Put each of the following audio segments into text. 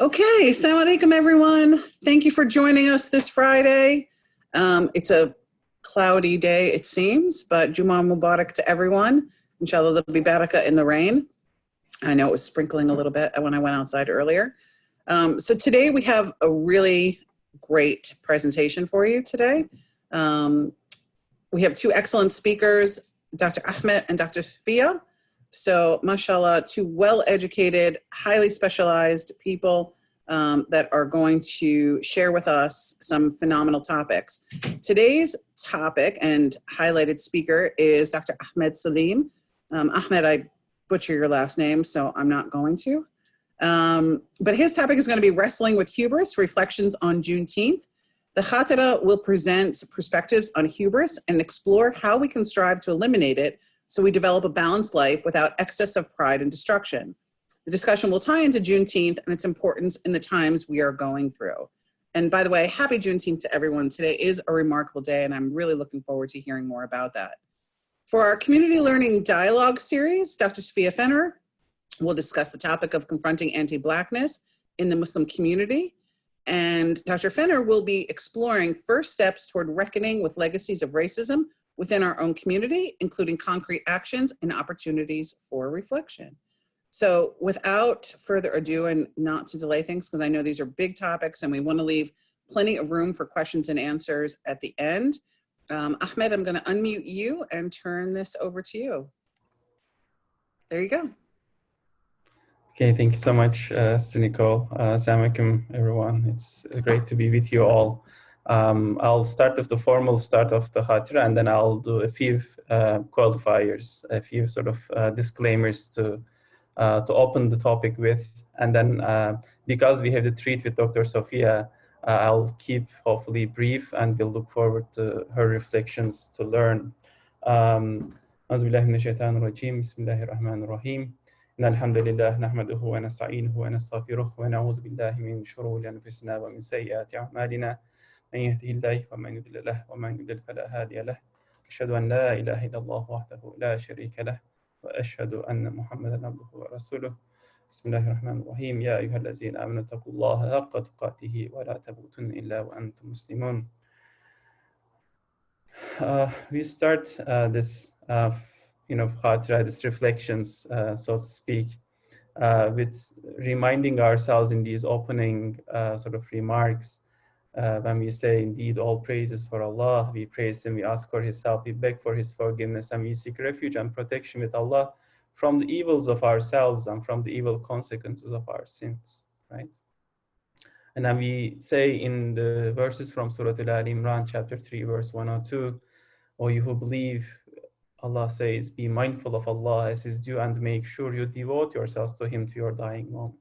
Okay, assalamu alaikum everyone. Thank you for joining us this Friday. It's a cloudy day, it seems, but Juma Mubarak to everyone. Inshallah, there'll be barakah in the rain. I know it was sprinkling a little bit when I went outside earlier. So today we have a really great presentation for you today. We have two excellent speakers, Dr. Ahmet and Dr. Sofia. So, mashallah, two well-educated, highly specialized people that are going to share with us some phenomenal topics. Today's topic and highlighted speaker is Dr. Ahmet Salim. Ahmed, I butcher your last name, so I'm not going to. But his topic is going to be Wrestling with Hubris, Reflections on Juneteenth. The Khatera will present perspectives on hubris and explore how we can strive to eliminate it so we develop a balanced life without excess of pride and destruction. The discussion will tie into Juneteenth and its importance in the times we are going through. And by the way, happy Juneteenth to everyone. Today is a remarkable day, and I'm really looking forward to hearing more about that. For our Community Learning Dialogue series, Dr. Sofia Fenner will discuss the topic of confronting anti-Blackness in the Muslim community. And Dr. Fenner will be exploring first steps toward reckoning with legacies of racism within our own community, including concrete actions and opportunities for reflection. So without further ado, and not to delay things, because I know these are big topics and we want to leave plenty of room for questions and answers at the end. Ahmed, I'm going to unmute you and turn this over to you. There you go. Okay, thank you so much, Sister Nicole. Assalamu alaikum, everyone. It's great to be with you all. I'll start with the formal start of the Khatera, and then I'll do a few qualifiers, a few sort of disclaimers to open the topic with. And then because we have the treat with Dr. Sofia, I'll keep hopefully brief, and we'll look forward to her reflections to learn. أعوذ بالله من الشيطان الرجيم بسم الله الرحمن الرحيم إن الحمد لله نحمده ونستعينه ونستغفره ونعوذ بالله من شرور أنفسنا ومن سيئات أعمالنا من يهده الله فمن يضلل له ومن يضلل فلا هادي له أشهد أن لا إله إلا الله وحده لا شريك له وأشهد أن محمدا عبده ورسوله بسم الله الرحمن الرحيم يا أيها الذين آمنوا اتقوا الله حق تقاته ولا تموتن إلا وأنتم مسلمون. We start this Khatera, this reflections, so to speak, with reminding ourselves in these opening sort of remarks when we say, indeed, all praises for Allah, we praise Him, we ask for His help, we beg for His forgiveness, and we seek refuge and protection with Allah from the evils of ourselves and from the evil consequences of our sins, right? And then we say in the verses from Surah Al-Imran, chapter 3, verse 102, O you who believe, Allah says, be mindful of Allah as His due and make sure you devote yourselves to Him to your dying moment.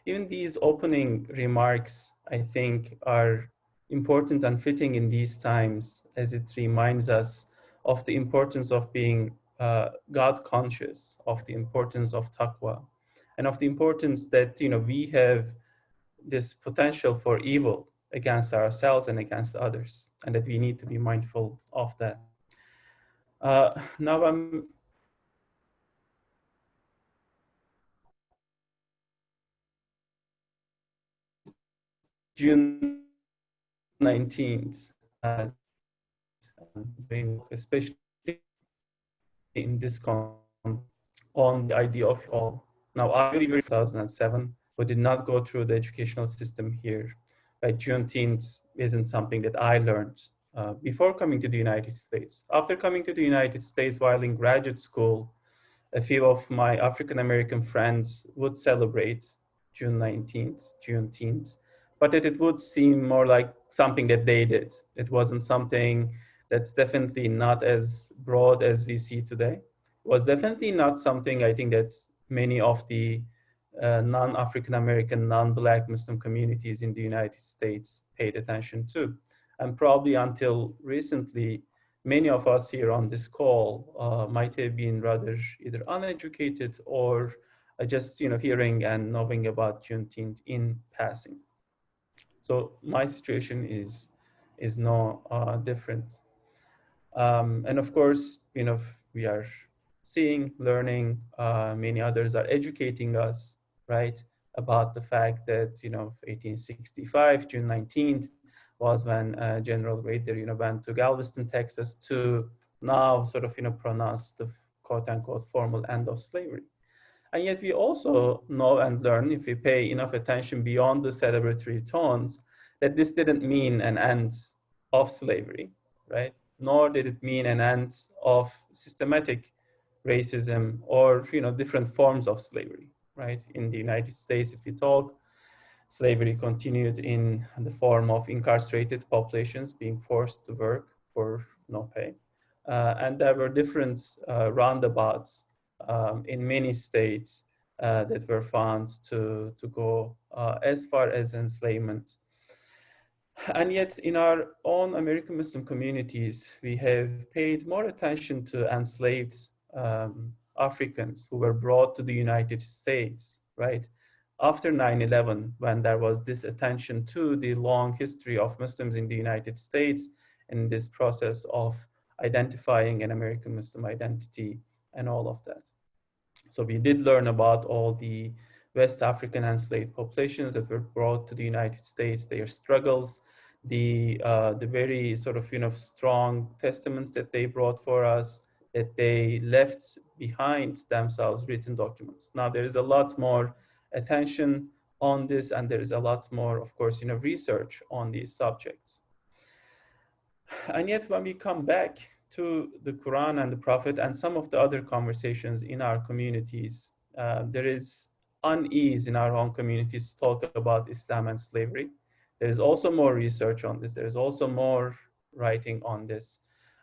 Even these opening remarks, I think, are important and fitting in these times, as it reminds us of the importance of being God conscious, of the importance of taqwa, and of the importance that we have this potential for evil against ourselves and against others, and that we need to be mindful of that. Now I'm June 19th, especially in this on the idea of all. Now, I believe in 2007, but did not go through the educational system here. Like Juneteenth isn't something that I learned before coming to the United States. After coming to the United States while in graduate school, a few of my African-American friends would celebrate Juneteenth, but it would seem more like something that they did. It wasn't something that's definitely not as broad as we see today. It was definitely not something I think that many of the non-African-American, non-Black Muslim communities in the United States paid attention to. And probably until recently, many of us here on this call might have been rather either uneducated or just hearing and knowing about Juneteenth in passing. So my situation is no different. And of course, we are seeing, learning, many others are educating us, right? about the fact that, 1865, June 19th, was when General Rader, went to Galveston, Texas, to now sort of, pronounce the quote unquote formal end of slavery. And yet we also know and learn, if we pay enough attention beyond the celebratory tones, that this didn't mean an end of slavery, right? Nor did it mean an end of systematic racism or, different forms of slavery, right? In the United States, if we talk, slavery continued in the form of incarcerated populations being forced to work for no pay. And there were different roundabouts in many states that were found to go as far as enslavement. And yet in our own American Muslim communities, we have paid more attention to enslaved Africans who were brought to the United States, right? After 9/11, when there was this attention to the long history of Muslims in the United States and this process of identifying an American Muslim identity and all of that. So we did learn about all the West African enslaved populations that were brought to the United States, their struggles, the very sort of strong testaments that they brought for us, that they left behind themselves written documents. Now there is a lot more attention on this, and there is a lot more, of course, research on these subjects. And yet when we come back to the Quran and the Prophet and some of the other conversations in our communities, there is unease in our own communities to talk about Islam and slavery. There is also more research on this. There is also more writing on this.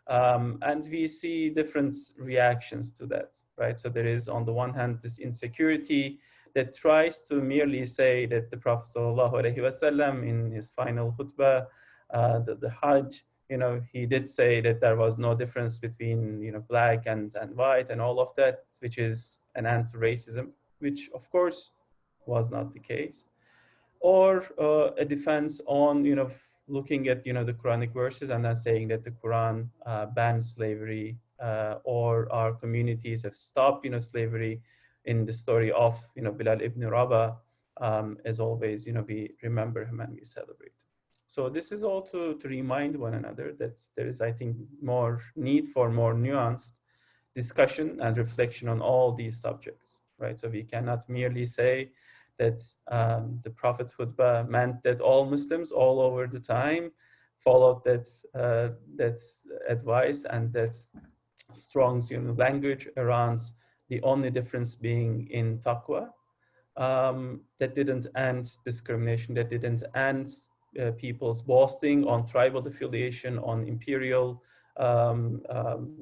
And we see different reactions to that, right? So there is, on the one hand, this insecurity that tries to merely say that the Prophet ﷺ in his final khutbah, the Hajj, he did say that there was no difference between, black and white and all of that, which is an anti-racism, which of course was not the case. Or a defense on, looking at, the Quranic verses and then saying that the Quran bans slavery, or our communities have stopped, slavery in the story of, Bilal ibn Rabah. As always, we remember him and we celebrate. So this is all to remind one another that there is, I think, more need for more nuanced discussion and reflection on all these subjects, right? So we cannot merely say that the Prophet's khutbah meant that all Muslims all over the time followed that advice and that strong language around the only difference being in taqwa. That didn't end discrimination, that didn't end people's boasting on tribal affiliation, on imperial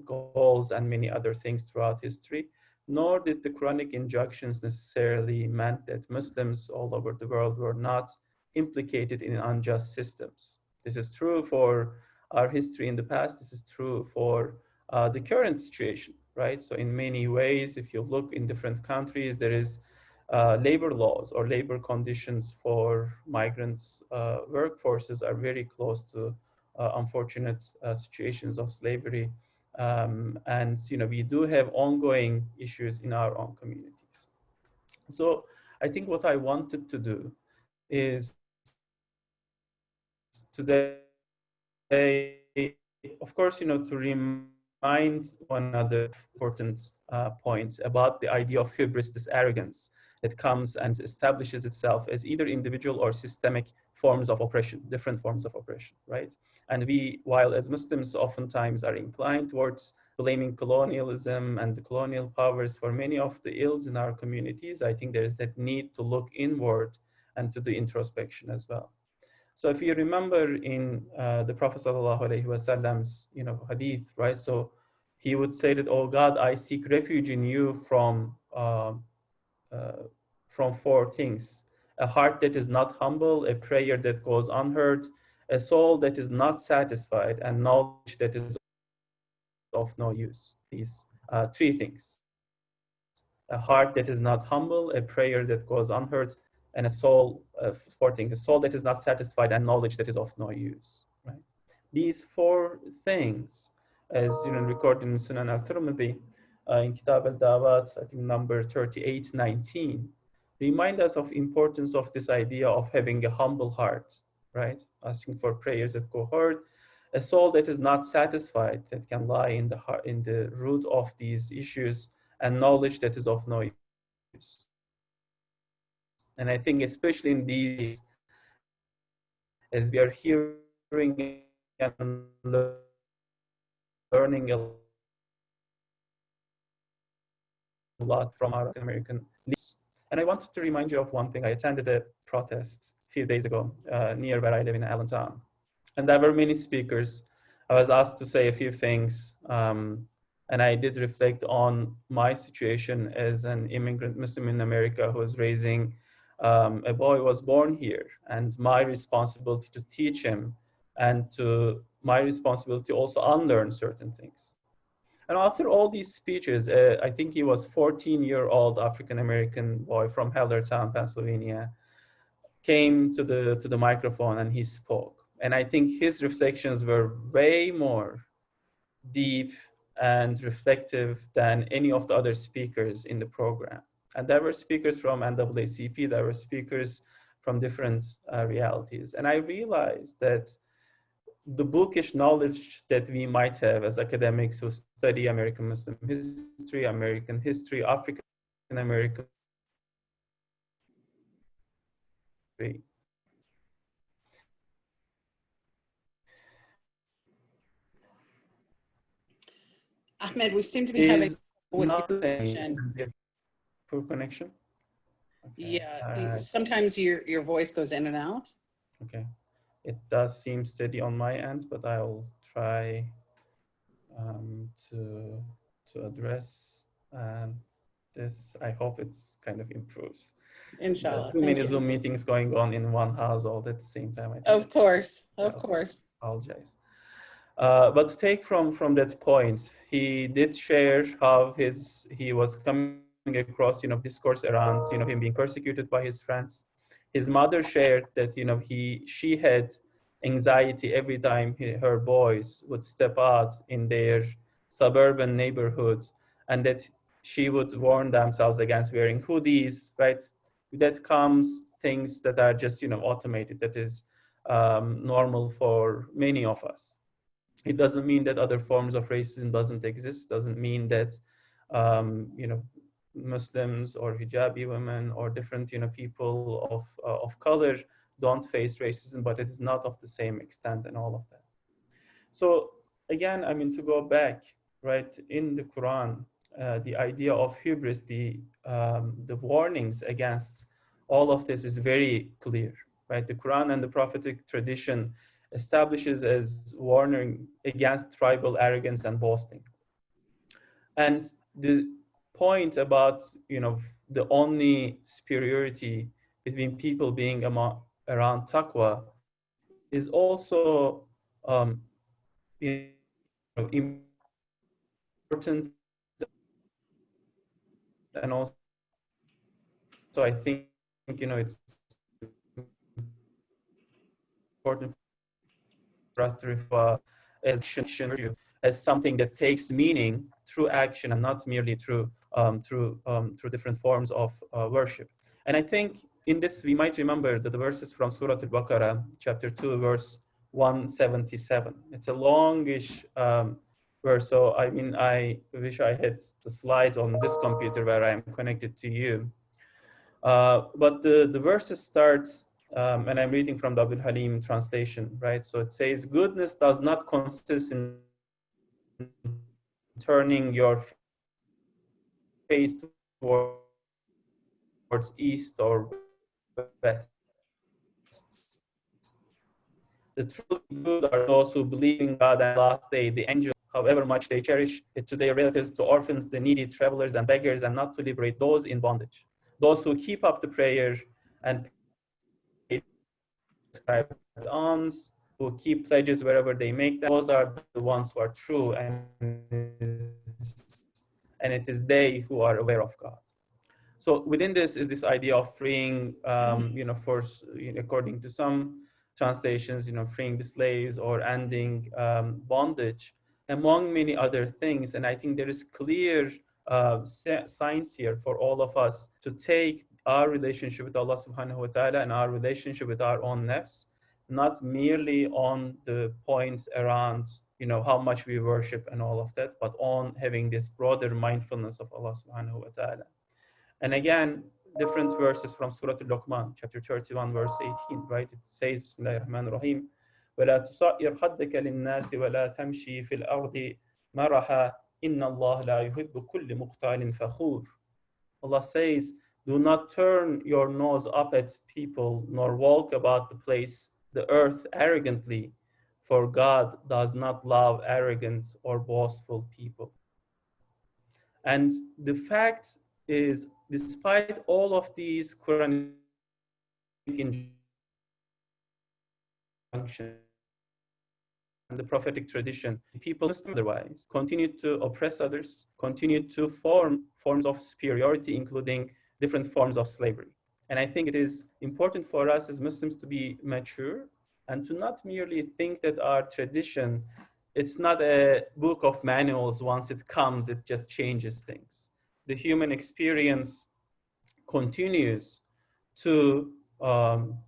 goals and many other things throughout history. Nor did the Quranic injunctions necessarily meant that Muslims all over the world were not implicated in unjust systems. This is true for our history in the past. This is true for the current situation, right? So in many ways, if you look in different countries, there is labor laws or labor conditions for migrants workforces are very close to unfortunate situations of slavery. And we do have ongoing issues in our own communities. So I think what I wanted to do is today, of course, to remind one another important points about the idea of hubris, this arrogance that comes and establishes itself as either individual or systemic forms of oppression, different forms of oppression, right? And we, while as Muslims oftentimes are inclined towards blaming colonialism and the colonial powers for many of the ills in our communities, I think there is that need to look inward and to do introspection as well. So if you remember in the Prophet ﷺ's, hadith, right? So he would say that, "Oh God, I seek refuge in you from four things: a heart that is not humble, a prayer that goes unheard, a soul that is not satisfied, and knowledge that is of no use." These three things: a heart that is not humble, a prayer that goes unheard, and a soul, four things: a soul that is not satisfied, and knowledge that is of no use. Right? These four things, as recorded in Sunan al-Tirmidhi, in Kitab al-Dawat, I think number 3819, remind us of importance of this idea of having a humble heart, right? Asking for prayers that go hard, a soul that is not satisfied, that can lie in the heart, in the root of these issues, and knowledge that is of no use. And I think especially in these, as we are hearing and learning a lot from our American leaders. And I wanted to remind you of one thing. I attended a protest a few days ago near where I live in Allentown. And there were many speakers. I was asked to say a few things. And I did reflect on my situation as an immigrant Muslim in America who was raising a boy who was born here, and my responsibility to teach him, and to my responsibility also unlearn certain things. And after all these speeches, I think he was 14-year-old African-American boy from Hellertown, Pennsylvania, came to the microphone and he spoke. And I think his reflections were way more deep and reflective than any of the other speakers in the program. And there were speakers from NAACP, there were speakers from different realities. And I realized that the bookish knowledge that we might have as academics who study American Muslim history, African American history, Ahmed, we seem to be having is not the same. Poor connection. Okay. Yeah, sometimes your voice goes in and out. Okay, it does seem steady on my end, but I'll try to address this. I hope it's kind of improves. Inshallah. Too many Zoom meetings going on in one household at the same time. Of course. Apologize. But to take from that point, he did share how he was coming across, discourse around, him being persecuted by his friends. His mother shared that, she had anxiety every time her boys would step out in their suburban neighborhood, and that she would warn themselves against wearing hoodies, right? That comes things that are just, automated, that is normal for many of us. It doesn't mean that other forms of racism doesn't exist, doesn't mean that, Muslims or hijabi women or different, people of color don't face racism, but it is not of the same extent and all of that. So again, to go back, right, in the Quran, the idea of hubris, the warnings against all of this is very clear, right? The Quran and the prophetic tradition establishes as warning against tribal arrogance and boasting. And the point about, the only superiority between people being around taqwa is also important, and also I think it's important for us to refer as action as something that takes meaning through action and not merely through different forms of worship. And I think in this we might remember that the verses from Surah Al-Baqarah, chapter 2, verse 177. It's a longish verse, so I wish I had the slides on this computer where I am connected to you. But the verses start, and I'm reading from the Abdul Halim translation, right? So it says, goodness does not consist in turning your face towards east or west. The truly good are those who believe in God and the last day, the angels, however much they cherish it, to their relatives, to orphans, the needy, travelers, and beggars, and not to liberate those in bondage. Those who keep up the prayer and pay alms, who keep pledges wherever they make them, those are the ones who are true, and it is they who are aware of God. So within this is this idea of freeing, according to some translations, freeing the slaves or ending bondage, among many other things. And I think there is clear signs here for all of us to take our relationship with Allah subhanahu wa ta'ala and our relationship with our own nafs, not merely on the points around, how much we worship and all of that, but on having this broader mindfulness of Allah subhanahu wa ta'ala. And again, different verses from Surah Al-Luqman, chapter 31, verse 18, right? It says, Bismillahir Rahmanir Rahim, وَلَا تُصَعِّرْ خَدَّكَ لِلنَّاسِ وَلَا تَمْشِي فِي الْأَرْضِ مَرَحًا إِنَّ اللَّهَ لَا يُحِبُّ كُلِّ مُخْتَالٍ فَخُورٍ. Allah says, do not turn your nose up at people, nor walk about the earth arrogantly, for God does not love arrogant or boastful people. And the fact is, despite all of these Quranic injunctions and the prophetic tradition, people otherwise continue to oppress others, continue to form forms of superiority, including different forms of slavery. And I think it is important for us as Muslims to be mature and to not merely think that our tradition, it's not a book of manuals. Once it comes, it just changes things. The human experience continues to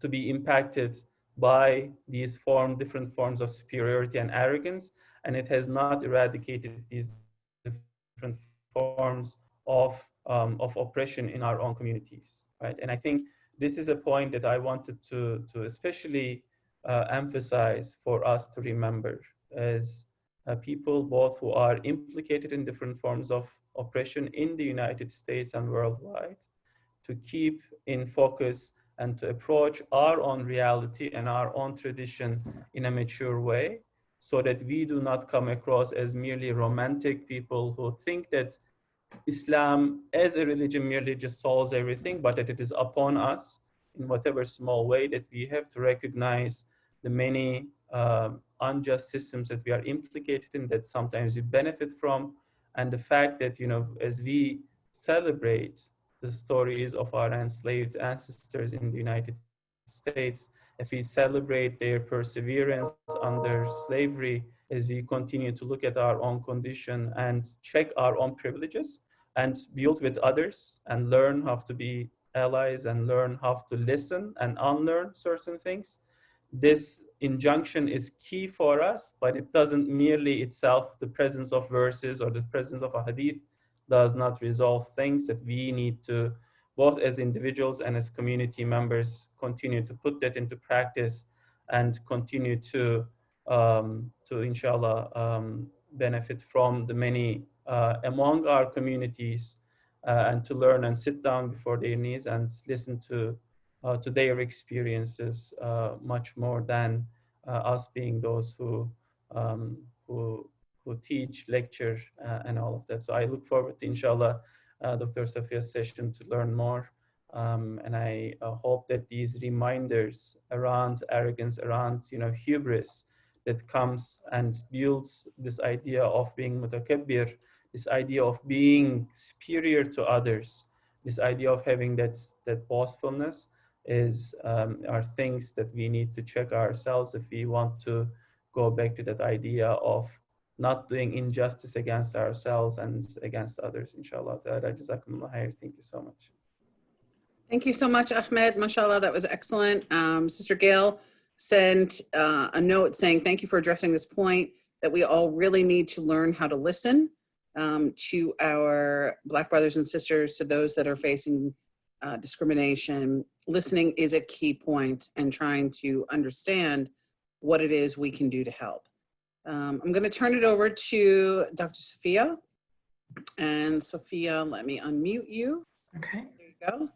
be impacted by these different forms of superiority and arrogance, and it has not eradicated these different forms of oppression in our own communities, right? And I think this is a point that I wanted to especially emphasize for us to remember as people both who are implicated in different forms of oppression in the United States and worldwide, to keep in focus and to approach our own reality and our own tradition in a mature way, so that we do not come across as merely romantic people who think that Islam as a religion merely just solves everything, but that it is upon us in whatever small way that we have to recognize the many unjust systems that we are implicated in, that sometimes we benefit from, and the fact that, as we celebrate the stories of our enslaved ancestors in the United States, if we celebrate their perseverance under slavery, as we continue to look at our own condition and check our own privileges and build with others and learn how to be allies and learn how to listen and unlearn certain things, this injunction is key for us, but it doesn't merely itself, the presence of verses or the presence of a hadith does not resolve things. That we need to, both as individuals and as community members, continue to put that into practice and continue to inshallah, benefit from the many among our communities, and to learn and sit down before their knees and listen to their experiences much more than us being those who teach, lecture, and all of that. So I look forward to, inshallah, Dr. Sofia's session to learn more. And I hope that these reminders around arrogance, around hubris, that comes and builds this idea of being mutakabbir, this idea of being superior to others, this idea of having that boastfulness, are things that we need to check ourselves if we want to go back to that idea of not doing injustice against ourselves and against others, inshallah. Jazakumullah khair. Thank you so much. Thank you so much, Ahmed. MashaAllah, that was excellent. Sister Gail sent a note saying, thank you for addressing this point, that we all really need to learn how to listen to our Black brothers and sisters, to those that are facing discrimination. Listening is a key point, and trying to understand what it is we can do to help. I'm going to turn it over to Dr. Sofia. And Sofia, let me unmute you. Okay. There you go.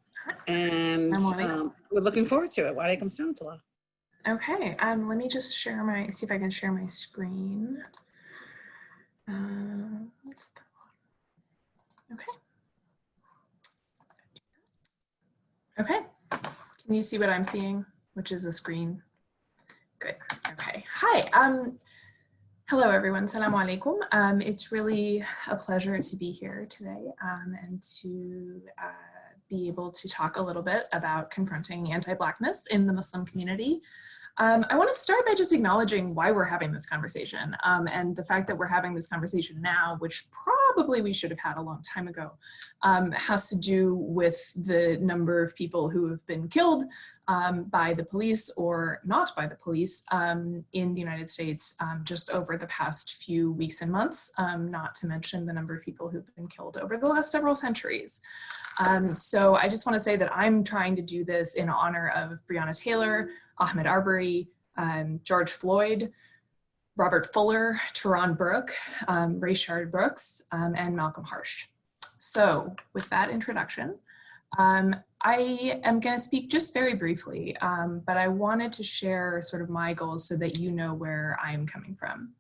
And we're looking forward to it. Wa alaikum salam. Okay. Let me just see if I can share my screen. What's that one? Okay. Okay. Can you see what I'm seeing? Which is a screen. Good. Okay. Hi. Hello, everyone. Assalamu alaikum. It's really a pleasure to be here today and to be able to talk a little bit about confronting anti-Blackness in the Muslim community. I want to start by just acknowledging why we're having this conversation, and the fact that we're having this conversation now, which probably we should have had a long time ago, has to do with the number of people who have been killed by the police or not by the police in the United States just over the past few weeks and months, not to mention the number of people who've been killed over the last several centuries. So I just want to say that I'm trying to do this in honor of Breonna Taylor, Ahmet Arbery, George Floyd, Robert Fuller, Teron Burke, Rayshard Brooks, and Malcolm Harsh. So with that introduction, I am going to speak just very briefly, but I wanted to share sort of my goals so that you know where I'm coming from.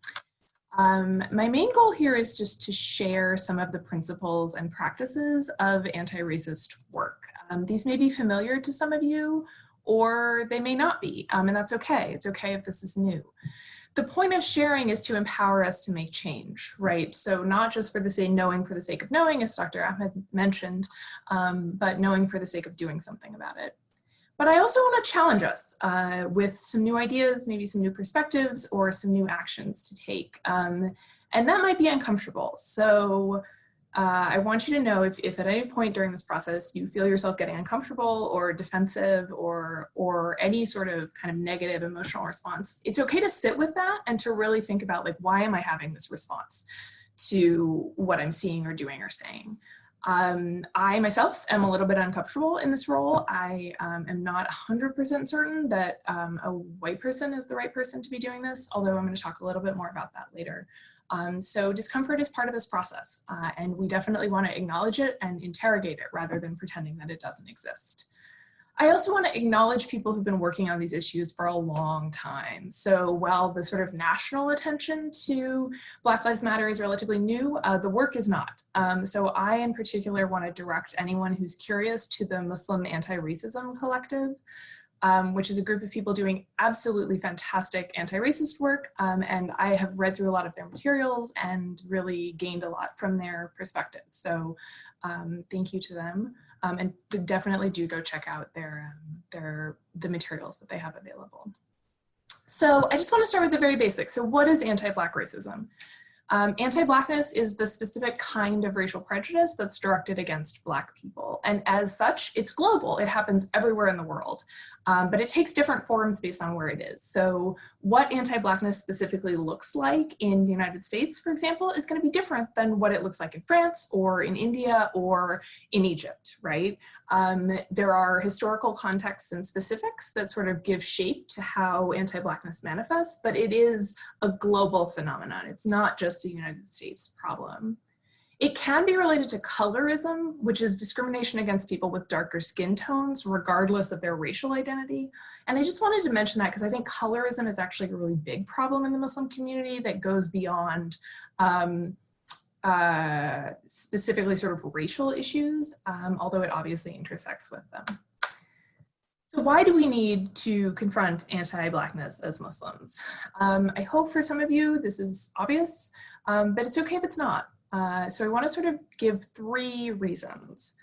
My main goal here is just to share some of the principles and practices of anti-racist work. These may be familiar to some of you, or they may not be, and that's okay. It's okay if this is new. The point of sharing is to empower us to make change, right? So not just for the sake of knowing for the sake of knowing, as Dr. Ahmed mentioned, but knowing for the sake of doing something about it. But I also want to challenge us with some new ideas, maybe some new perspectives, or some new actions to take. And that might be uncomfortable. So I want you to know if at any point during this process you feel yourself getting uncomfortable or defensive or any sort of kind of negative emotional response, it's okay to sit with that and to really think about, like, why am I having this response to what I'm seeing or doing or saying? I myself am a little bit uncomfortable in this role. I am not 100% certain that a white person is the right person to be doing this, although I'm going to talk a little bit more about that later. So discomfort is part of this process, and we definitely want to acknowledge it and interrogate it rather than pretending that it doesn't exist. I also want to acknowledge people who've been working on these issues for a long time. So while the sort of national attention to Black Lives Matter is relatively new, the work is not. So I in particular want to direct anyone who's curious to the Muslim Anti-Racism Collective, which is a group of people doing absolutely fantastic anti-racist work. And I have read through a lot of their materials and really gained a lot from their perspective. So thank you to them. And definitely do go check out the materials that they have available. So I just want to start with the very basics. So what is anti-Black racism? Anti-Blackness is the specific kind of racial prejudice that's directed against Black people. And as such, it's global. It happens everywhere in the world, but it takes different forms based on where it is. So what anti-Blackness specifically looks like in the United States, for example, is going to be different than what it looks like in France or in India or in Egypt, right? There are historical contexts and specifics that sort of give shape to how anti-Blackness manifests, but it is a global phenomenon. It's not just a United States problem. It can be related to colorism, which is discrimination against people with darker skin tones, regardless of their racial identity. And I just wanted to mention that because I think colorism is actually a really big problem in the Muslim community that goes beyond specifically sort of racial issues, although it obviously intersects with them. So why do we need to confront anti-Blackness as Muslims? I hope for some of you this is obvious, but it's okay if it's not. So I want to sort of give 3 reasons.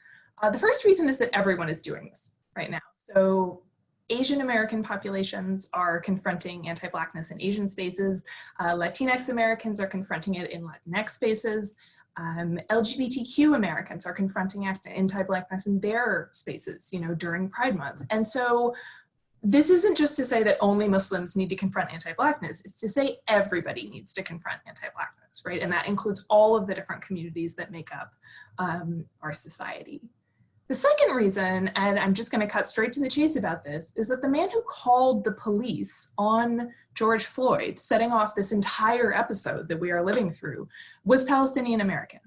The first reason is that everyone is doing this right now. So Asian American populations are confronting anti-Blackness in Asian spaces. Latinx Americans are confronting it in Latinx spaces. LGBTQ Americans are confronting anti-Blackness in their spaces, during Pride Month. And so this isn't just to say that only Muslims need to confront anti-Blackness, it's to say everybody needs to confront anti-Blackness, right? And that includes all of the different communities that make up our society. The second reason, and I'm just going to cut straight to the chase about this, is that the man who called the police on George Floyd, setting off this entire episode that we are living through, was Palestinian American.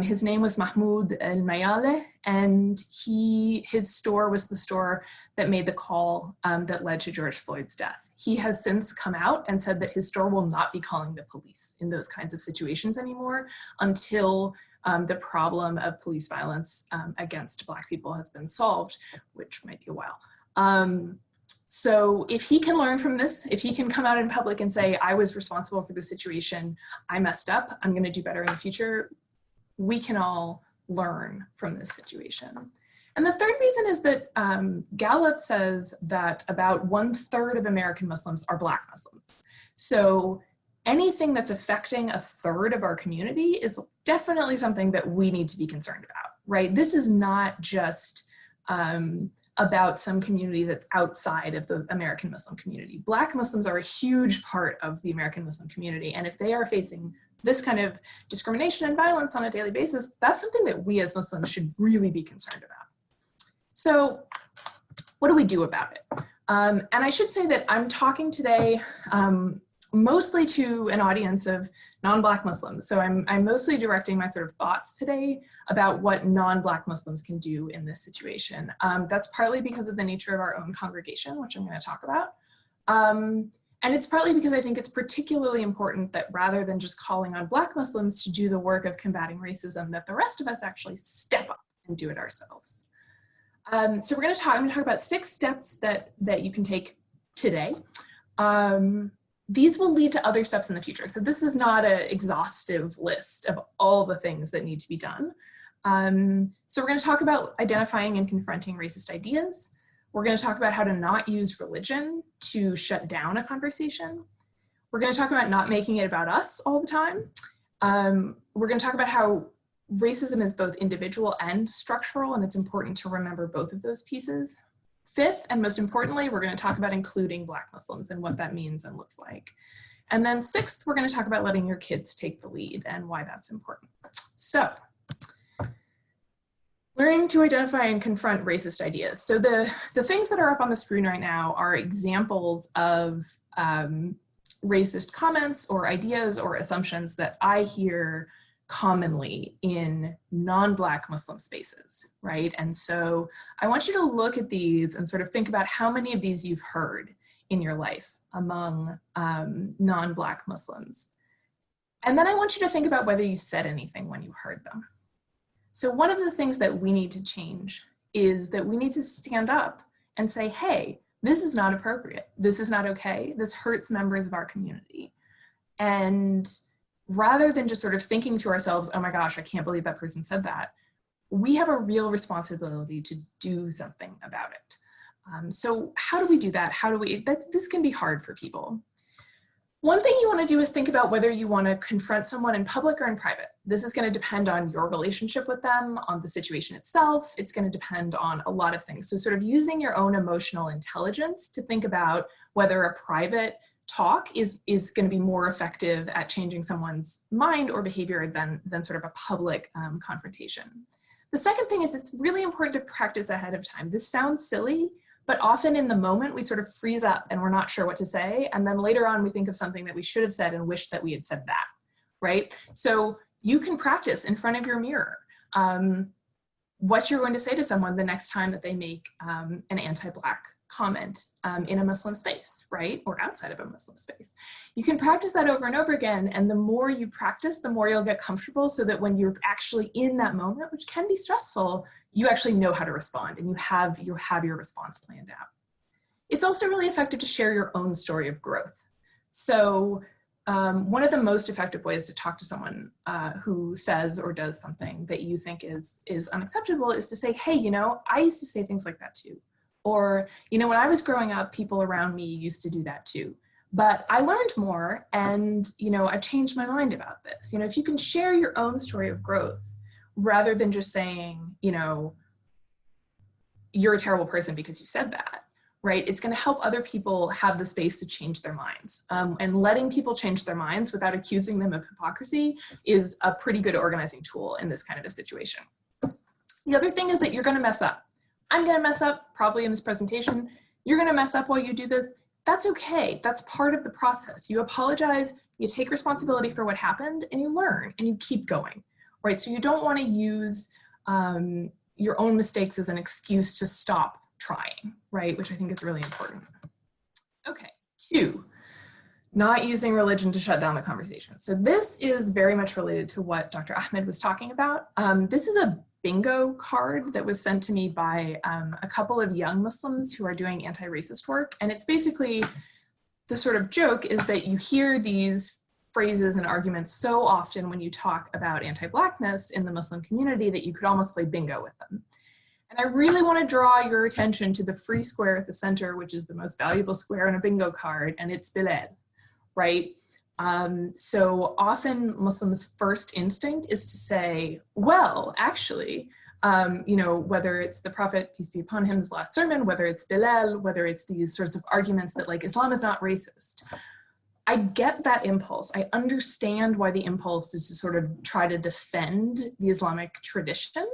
His name was Mahmoud El-Mayaleh, and his store was the store that made the call that led to George Floyd's death. He has since come out and said that his store will not be calling the police in those kinds of situations anymore until the problem of police violence against Black people has been solved, which might be a while. So if he can learn from this, if he can come out in public and say, I was responsible for this situation, I messed up, I'm gonna do better in the future, we can all learn from this situation. And the third reason is that Gallup says that about 1/3 of American Muslims are Black Muslims. So anything that's affecting 1/3 of our community is definitely something that we need to be concerned about, right? This is not just about some community that's outside of the American Muslim community. Black Muslims are a huge part of the American Muslim community. And if they are facing this kind of discrimination and violence on a daily basis, that's something that we as Muslims should really be concerned about. So what do we do about it? And I should say that I'm talking today mostly to an audience of non-Black Muslims. So I'm mostly directing my sort of thoughts today about what non-Black Muslims can do in this situation. That's partly because of the nature of our own congregation, which I'm going to talk about. And it's partly because I think it's particularly important that rather than just calling on Black Muslims to do the work of combating racism, that the rest of us actually step up and do it ourselves. So I'm going to talk about 6 steps that you can take today. These will lead to other steps in the future. So this is not an exhaustive list of all the things that need to be done. So we're going to talk about identifying and confronting racist ideas. We're going to talk about how to not use religion to shut down a conversation. We're going to talk about not making it about us all the time. We're going to talk about how racism is both individual and structural, and it's important to remember both of those pieces. 5th, and most importantly, we're going to talk about including Black Muslims and what that means and looks like. And then 6th, we're going to talk about letting your kids take the lead and why that's important. So, learning to identify and confront racist ideas. So the things that are up on the screen right now are examples of racist comments or ideas or assumptions that I hear commonly in non-Black Muslim spaces, right? And so I want you to look at these and sort of think about how many of these you've heard in your life among non-Black Muslims. And then I want you to think about whether you said anything when you heard them. So one of the things that we need to change is that we need to stand up and say, hey, this is not appropriate. This is not okay. This hurts members of our community. And rather than just sort of thinking to ourselves, oh my gosh, I can't believe that person said that, we have a real responsibility to do something about it. So how do we do that? This can be hard for people. One thing you want to do is think about whether you want to confront someone in public or in private. This is going to depend on your relationship with them, on the situation itself. It's going to depend on a lot of things. So sort of using your own emotional intelligence to think about whether a private talk is going to be more effective at changing someone's mind or behavior than sort of a public confrontation. The second thing is it's really important to practice ahead of time. This sounds silly, but often in the moment we sort of freeze up and we're not sure what to say. And then later on we think of something that we should have said and wish that we had said that, right? So you can practice in front of your mirror what you're going to say to someone the next time that they make an anti-Black comment in a Muslim space, right? Or outside of a Muslim space. You can practice that over and over again. And the more you practice, the more you'll get comfortable so that when you're actually in that moment, which can be stressful, you actually know how to respond and you have your response planned out. It's also really effective to share your own story of growth. So one of the most effective ways to talk to someone who says or does something that you think is unacceptable is to say, hey, you know, I used to say things like that too. Or, you know, when I was growing up, people around me used to do that too. But I learned more and, you know, I've changed my mind about this. You know, if you can share your own story of growth rather than just saying, you know, you're a terrible person because you said that, right? It's going to help other people have the space to change their minds. And letting people change their minds without accusing them of hypocrisy is a pretty good organizing tool in this kind of a situation. The other thing is that you're going to mess up. I'm going to mess up probably in this presentation. You're going to mess up while you do this. That's okay. That's part of the process. You apologize, you take responsibility for what happened, and you learn and you keep going, right? So you don't want to use your own mistakes as an excuse to stop trying, right? Which I think is really important. Okay, 2, not using religion to shut down the conversation. So this is very much related to what Dr. Ahmed was talking about. This is a bingo card that was sent to me by a couple of young Muslims who are doing anti-racist work. And it's basically, the sort of joke is that you hear these phrases and arguments so often when you talk about anti-Blackness in the Muslim community that you could almost play bingo with them. And I really want to draw your attention to the free square at the center, which is the most valuable square on a bingo card, and it's Bilal, right? So often Muslims' first instinct is to say, well, actually, you know, whether it's the Prophet, peace be upon him's last sermon, whether it's Bilal, whether it's these sorts of arguments that like Islam is not racist. I get that impulse. I understand why the impulse is to sort of try to defend the Islamic tradition.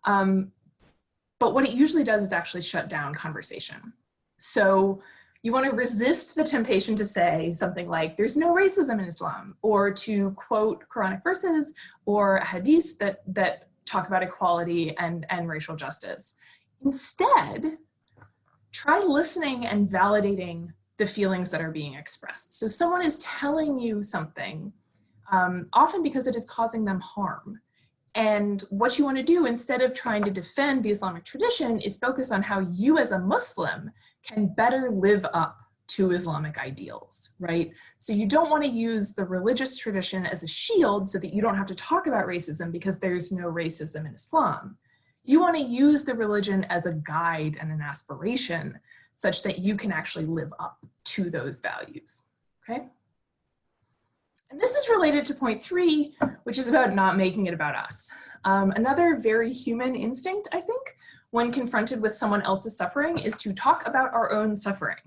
But what it usually does is actually shut down conversation. So you want to resist the temptation to say something like, there's no racism in Islam, or to quote Quranic verses or hadiths that talk about equality and racial justice. Instead, try listening and validating the feelings that are being expressed. So someone is telling you something, often because it is causing them harm. And what you want to do, instead of trying to defend the Islamic tradition, is focus on how you as a Muslim can better live up to Islamic ideals, right? So you don't want to use the religious tradition as a shield so that you don't have to talk about racism because there's no racism in Islam. You want to use the religion as a guide and an aspiration such that you can actually live up to those values, okay? And this is related to point 3, which is about not making it about us. Another very human instinct, I think, when confronted with someone else's suffering is to talk about our own suffering.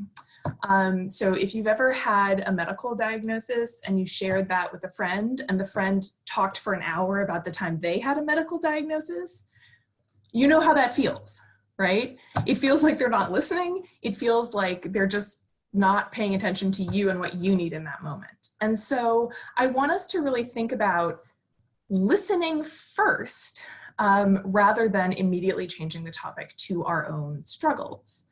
So if you've ever had a medical diagnosis and you shared that with a friend and the friend talked for an hour about the time they had a medical diagnosis, you know how that feels, right? It feels like they're not listening. It feels like they're just not paying attention to you and what you need in that moment. And so I want us to really think about listening first, rather than immediately changing the topic to our own struggles.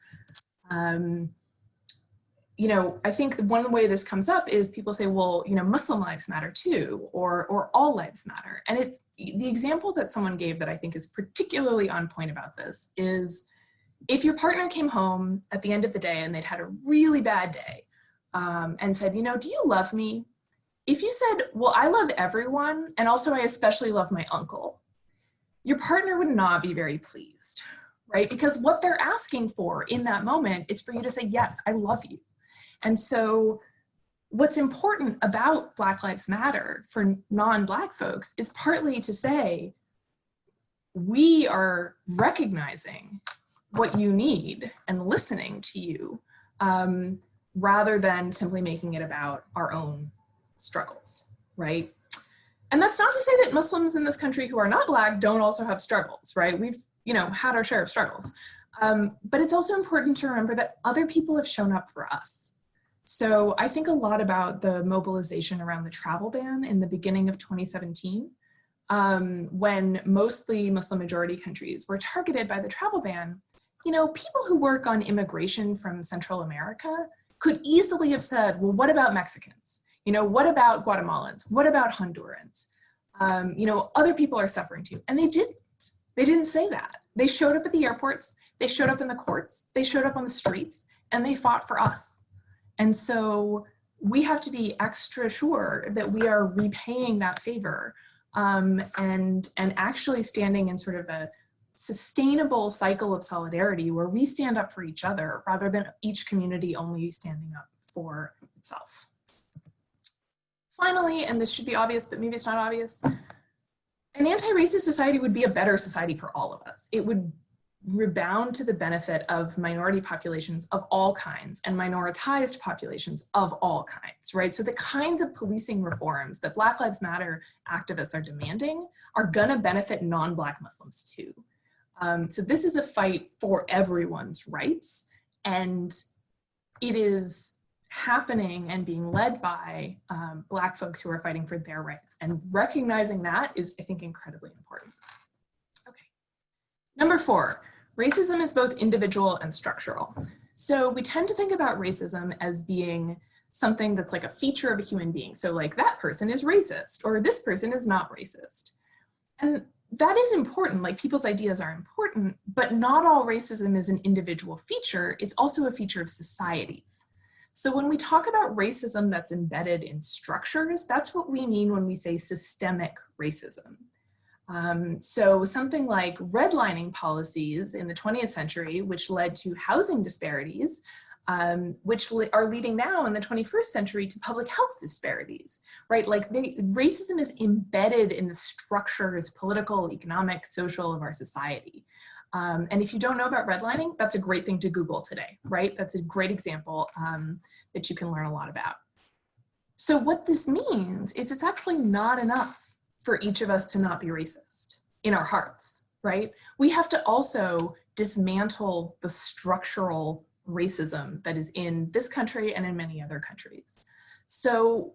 You know, I think one way this comes up is people say, well, you know, Muslim lives matter too, or all lives matter. And it's the example that someone gave that I think is particularly on point about this is, if your partner came home at the end of the day and they'd had a really bad day, and said, you know, do you love me? If you said, well, I love everyone, and also I especially love my uncle, your partner would not be very pleased, right? Because what they're asking for in that moment is for you to say, yes, I love you. And so what's important about Black Lives Matter for non-Black folks is partly to say, we are recognizing what you need and listening to you, rather than simply making it about our own struggles, right? And that's not to say that Muslims in this country who are not Black don't also have struggles, right? We've, you know, had our share of struggles. But it's also important to remember that other people have shown up for us. So I think a lot about the mobilization around the travel ban in the beginning of 2017, when mostly Muslim majority countries were targeted by the travel ban. You know, people who work on immigration from Central America could easily have said, well, what about Mexicans? You know, what about Guatemalans? What about Hondurans? You know, other people are suffering too. And they didn't. They didn't say that. They showed up at the airports, they showed up in the courts, they showed up on the streets, and they fought for us. And so we have to be extra sure that we are repaying that favor, and actually standing in sort of a sustainable cycle of solidarity where we stand up for each other rather than each community only standing up for itself. Finally, and this should be obvious, but maybe it's not obvious, an anti-racist society would be a better society for all of us. It would rebound to the benefit of minority populations of all kinds and minoritized populations of all kinds, right? So the kinds of policing reforms that Black Lives Matter activists are demanding are gonna benefit non-Black Muslims too. So this is a fight for everyone's rights, and it is happening and being led by Black folks who are fighting for their rights. And recognizing that is, I think, incredibly important. Okay. Number 4, racism is both individual and structural. So we tend to think about racism as being something that's like a feature of a human being. So like that person is racist or this person is not racist. And that is important, like people's ideas are important, but not all racism is an individual feature. It's also a feature of societies. So when we talk about racism that's embedded in structures, that's what we mean when we say systemic racism. So something like redlining policies in the 20th century, which led to housing disparities, which are leading now in the 21st century to public health disparities, right? Like racism is embedded in the structures, political, economic, social of our society. And if you don't know about redlining, that's a great thing to Google today, right? That's a great example that you can learn a lot about. So what this means is it's actually not enough for each of us to not be racist in our hearts, right? We have to also dismantle the structural racism that is in this country and in many other countries. So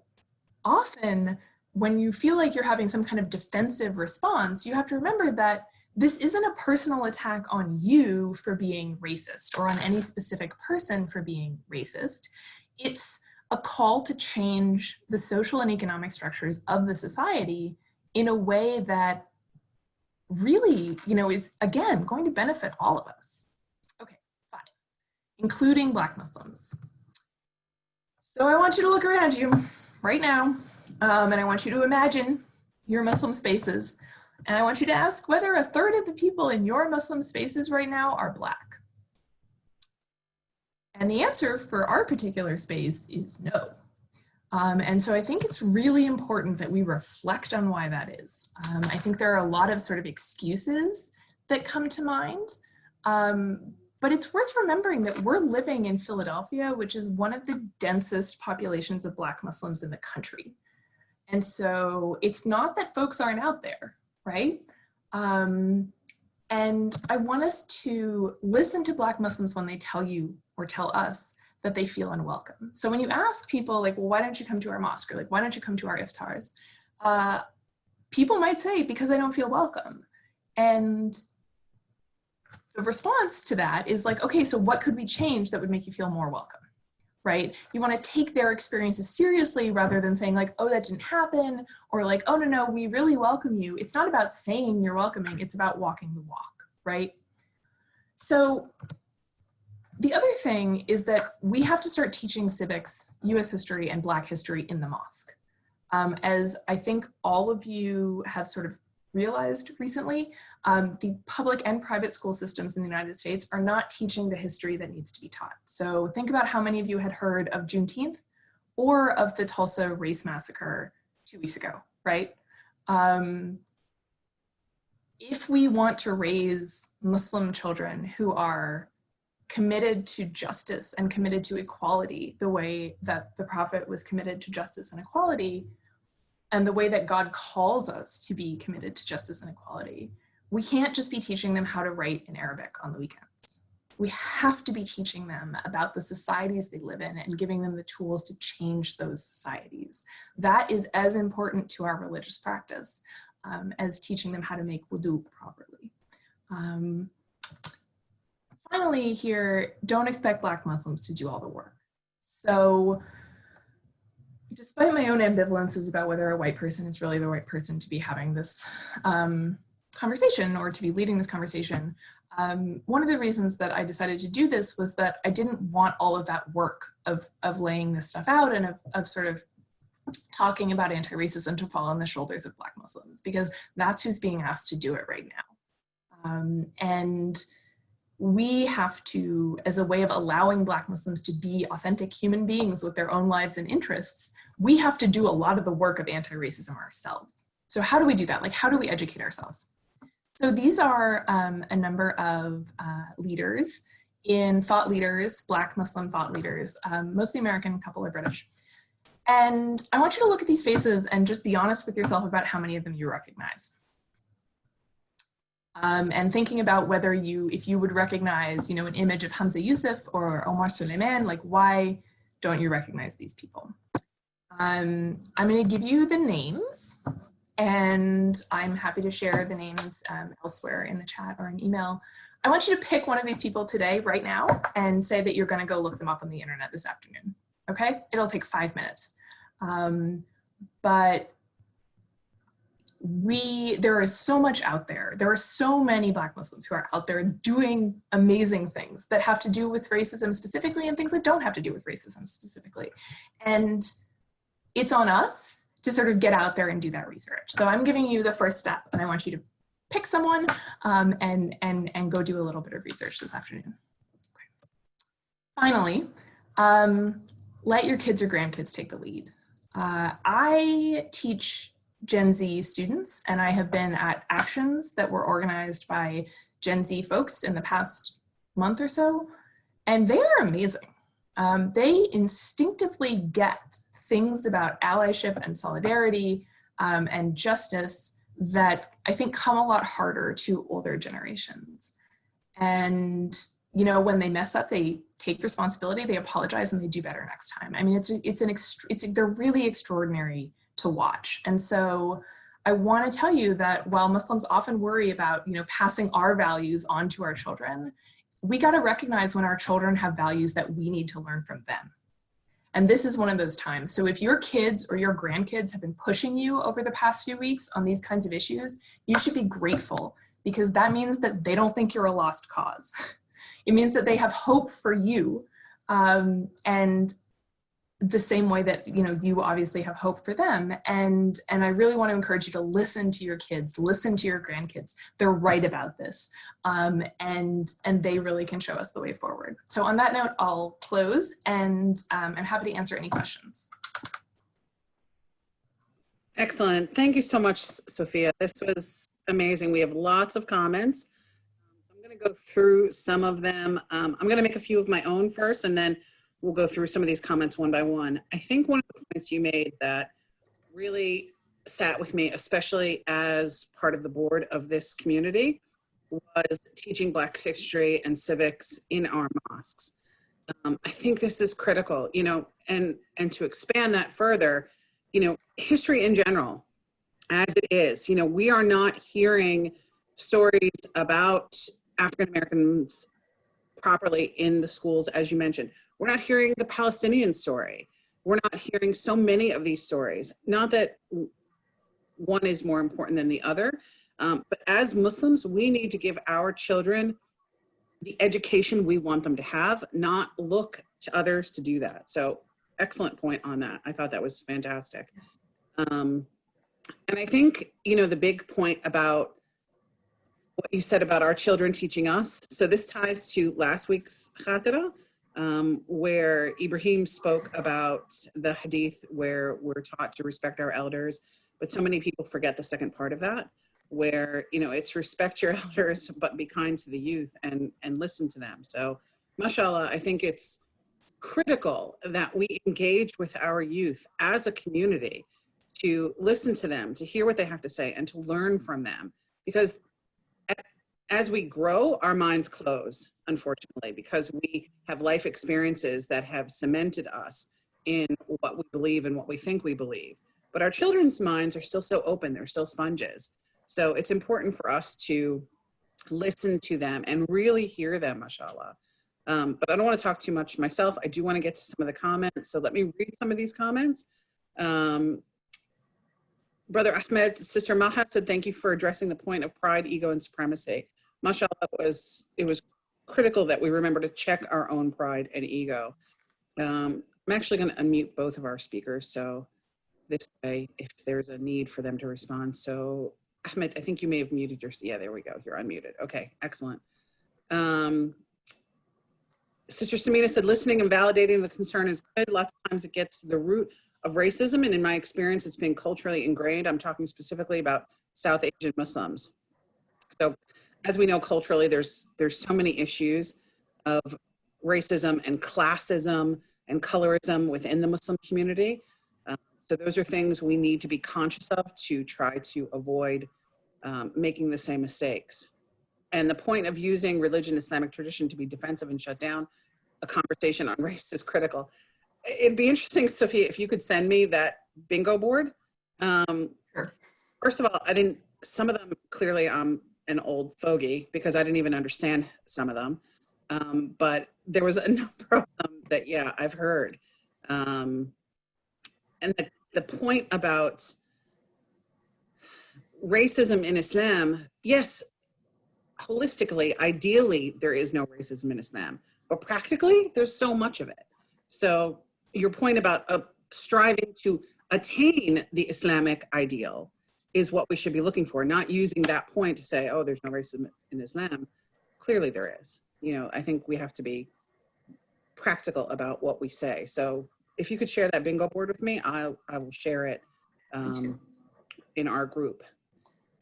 often when you feel like you're having some kind of defensive response, you have to remember that this isn't a personal attack on you for being racist or on any specific person for being racist. It's a call to change the social and economic structures of the society in a way that really, is again going to benefit all of us. Okay, fine, including Black Muslims. So I want you to look around you right now, and I want you to imagine your Muslim spaces, and I want you to ask whether a third of the people in your Muslim spaces right now are Black. And the answer for our particular space is no. And so I think it's really important that we reflect on why that is. I think there are a lot of sort of excuses that come to mind, but it's worth remembering that we're living in Philadelphia, which is one of the densest populations of Black Muslims in the country. And so it's not that folks aren't out there, right? And I want us to listen to Black Muslims when they tell you or tell us that they feel unwelcome. So when you ask people like, well, why don't you come to our mosque? Or like, why don't you come to our iftars? People might say, because I don't feel welcome. And the response to that is like, okay, so what could we change that would make you feel more welcome, right? You want to take their experiences seriously rather than saying like, oh, that didn't happen, or like, oh, no, we really welcome you. It's not about saying you're welcoming, it's about walking the walk, right? So the other thing is that we have to start teaching civics, US history, and Black history in the mosque. As I think all of you have sort of realized recently, the public and private school systems in the United States are not teaching the history that needs to be taught. So think about how many of you had heard of Juneteenth or of the Tulsa race massacre 2 weeks ago, right? If we want to raise Muslim children who are committed to justice and committed to equality the way that the Prophet was committed to justice and equality, and the way that God calls us to be committed to justice and equality, we can't just be teaching them how to write in Arabic on the weekends. We have to be teaching them about the societies they live in and giving them the tools to change those societies. That is as important to our religious practice as teaching them how to make wudu properly. Finally here, don't expect Black Muslims to do all the work. So despite my own ambivalences about whether a white person is really the right person to be having this conversation or to be leading this conversation, one of the reasons that I decided to do this was that I didn't want all of that work of laying this stuff out and of sort of talking about anti-racism to fall on the shoulders of Black Muslims, because that's who's being asked to do it right now. And we have to, as a way of allowing Black Muslims to be authentic human beings with their own lives and interests, we have to do a lot of the work of anti-racism ourselves. So how do we do that? Like, how do we educate ourselves? So these are a number of leaders, thought leaders, Black Muslim thought leaders, mostly American, a couple are British. And I want you to look at these faces and just be honest with yourself about how many of them you recognize. And thinking about whether if you would recognize, an image of Hamza Yusuf or Omar Suleiman, like why don't you recognize these people? I'm going to give you the names, and I'm happy to share the names elsewhere in the chat or an email. I want you to pick one of these people today, right now, and say that you're going to go look them up on the internet this afternoon. Okay? It'll take 5 minutes. But there is so much out there. There are so many Black Muslims who are out there doing amazing things that have to do with racism specifically and things that don't have to do with racism specifically. And it's on us to sort of get out there and do that research. So I'm giving you the first step, and I want you to pick someone and go do a little bit of research this afternoon. Okay. Finally, let your kids or grandkids take the lead. I teach Gen Z students, and I have been at actions that were organized by Gen Z folks in the past month or so, and they are amazing. They instinctively get things about allyship and solidarity and justice that I think come a lot harder to older generations. And you know, when they mess up, they take responsibility, they apologize, and they do better next time. I mean, they're really extraordinary to watch. And so I want to tell you that while Muslims often worry about, you know, passing our values on to our children, we got to recognize when our children have values that we need to learn from them. And this is one of those times. So if your kids or your grandkids have been pushing you over the past few weeks on these kinds of issues, you should be grateful, because that means that they don't think you're a lost cause. It means that they have hope for you, and the same way that, you know, you obviously have hope for them. And I really want to encourage you to listen to your kids, listen to your grandkids. They're right about this, and they really can show us the way forward. So on that note, I'll close, and I'm happy to answer any questions. Excellent. Thank you so much, Sophia. This was amazing. We have lots of comments. I'm going to go through some of them. I'm going to make a few of my own first, and then we'll go through some of these comments one by one. I think one of the points you made that really sat with me, especially as part of the board of this community, was teaching Black history and civics in our mosques. I think this is critical, you know, and to expand that further, you know, history in general, as it is, you know, we are not hearing stories about African Americans properly in the schools, as you mentioned. We're not hearing the Palestinian story. We're not hearing so many of these stories. Not that one is more important than the other, but as Muslims, we need to give our children the education we want them to have, not look to others to do that. So excellent point on that. I thought that was fantastic. And I think, you know, the big point about what you said about our children teaching us. So this ties to last week's Khatera, where Ibrahim spoke about the hadith where we're taught to respect our elders, but so many people forget the second part of that, where, you know, it's respect your elders, but be kind to the youth and listen to them. So mashallah, I think it's critical that we engage with our youth as a community to listen to them, to hear what they have to say, and to learn from them. Because as we grow, our minds close, unfortunately, because we have life experiences that have cemented us in what we believe and what we think we believe. But our children's minds are still so open, they're still sponges. So it's important for us to listen to them and really hear them, mashallah. But I don't want to talk too much myself. I do want to get to some of the comments. So let me read some of these comments. Brother Ahmet, Sister Maha said, thank you for addressing the point of pride, ego, and supremacy. Mashallah, it was critical that we remember to check our own pride and ego. I'm actually going to unmute both of our speakers, so this way, if there's a need for them to respond. So Ahmed, I think you may have muted your, yeah, there we go, you're unmuted. Okay, excellent. Sister Samina said, listening and validating the concern is good. Lots of times it gets to the root of racism, and in my experience, it's been culturally ingrained. I'm talking specifically about South Asian Muslims. So as we know, culturally, there's so many issues of racism and classism and colorism within the Muslim community. So those are things we need to be conscious of to try to avoid making the same mistakes. And the point of using religion, Islamic tradition to be defensive and shut down a conversation on race is critical. It'd be interesting, Sophia, if you could send me that bingo board. Sure. First of all, some of them, clearly I'm an old fogey because I didn't even understand some of them. But there was a number of them that, yeah, I've heard. And the point about racism in Islam, yes, holistically, ideally, there is no racism in Islam, but practically, there's so much of it. So your point about striving to attain the Islamic ideal is what we should be looking for, not using that point to say, oh, there's no racism in Islam. Clearly there is. You know, I think we have to be practical about what we say. So if you could share that bingo board with me, I will share it in our group.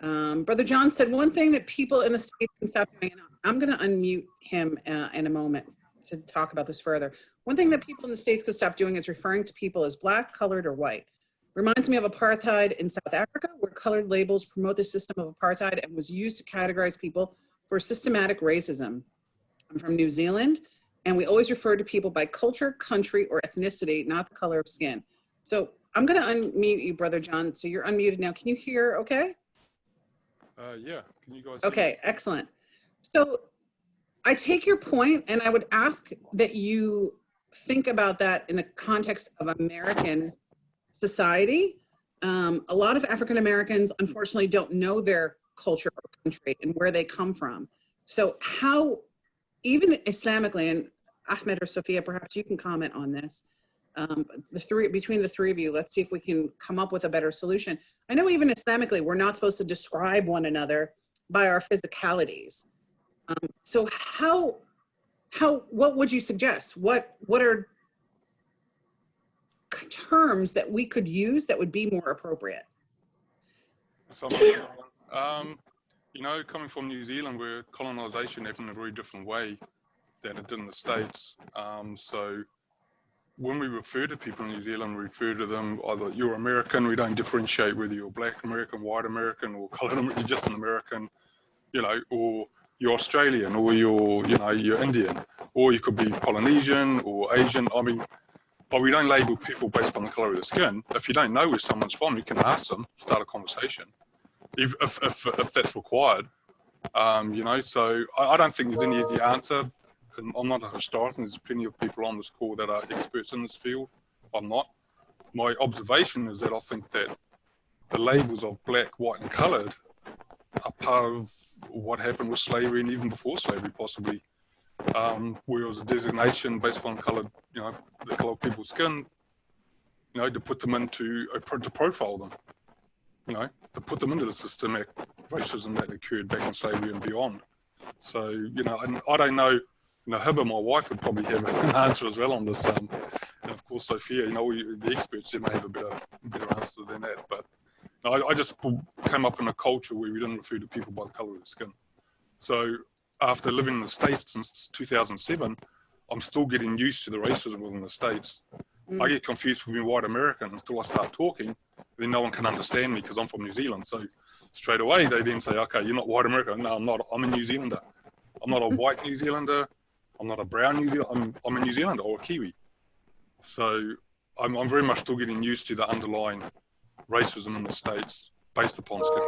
Brother John said one thing that people in the States can stop doing, and I'm going to unmute him in a moment to talk about this further. One thing that people in the States could stop doing is referring to people as black, colored, or white. Reminds me of apartheid in South Africa, where colored labels promote the system of apartheid and was used to categorize people for systematic racism. I'm from New Zealand, and we always refer to people by culture, country, or ethnicity, not the color of skin. So I'm going to unmute you, Brother John. So you're unmuted now. Can you hear okay? Yeah, can you guys Okay, excellent. So I take your point, and I would ask that you think about that in the context of American society. A lot of African Americans, unfortunately, don't know their culture or country and where they come from. So how, even Islamically, and Ahmet or Sofia, perhaps you can comment on this, between the three of you, let's see if we can come up with a better solution. I know even Islamically, we're not supposed to describe one another by our physicalities. So what would you suggest? What are terms that we could use that would be more appropriate? You know, coming from New Zealand, where colonization happened in a very different way than it did in the States. So when we refer to people in New Zealand, we refer to them either you're American, we don't differentiate whether you're black American, white American, or colored American, you're just an American, you know, or you're Australian, or you're Indian, or you could be Polynesian or Asian. I mean, but we don't label people based on the color of their skin. If you don't know where someone's from, you can ask them, start a conversation, if that's required. You know, so I don't think there's any easy answer. And I'm not a historian. There's plenty of people on this call that are experts in this field. I'm not. My observation is that I think that the labels of black, white, and coloured are part of what happened with slavery, and even before slavery, possibly, where it was a designation based on coloured, you know, the colour of people's skin, you know, to put them into to profile them, you know, to put them into the systemic racism that occurred back in slavery and beyond. So, you know, and I don't know. You know, Hibba, my wife, would probably have an answer as well on this. And of course, Sofia, you know, the experts, they may have a better answer than that. But you know, I just came up in a culture where we didn't refer to people by the colour of their skin. So after living in the States since 2007, I'm still getting used to the racism within the States. I get confused with being white American until I start talking. Then no one can understand me because I'm from New Zealand. So straight away, they then say, okay, you're not white American. No, I'm not. I'm a New Zealander. I'm not a white New Zealander. I'm not a brown New Zealander, I'm a New Zealander or a Kiwi. So I'm very much still getting used to the underlying racism in the States based upon skin.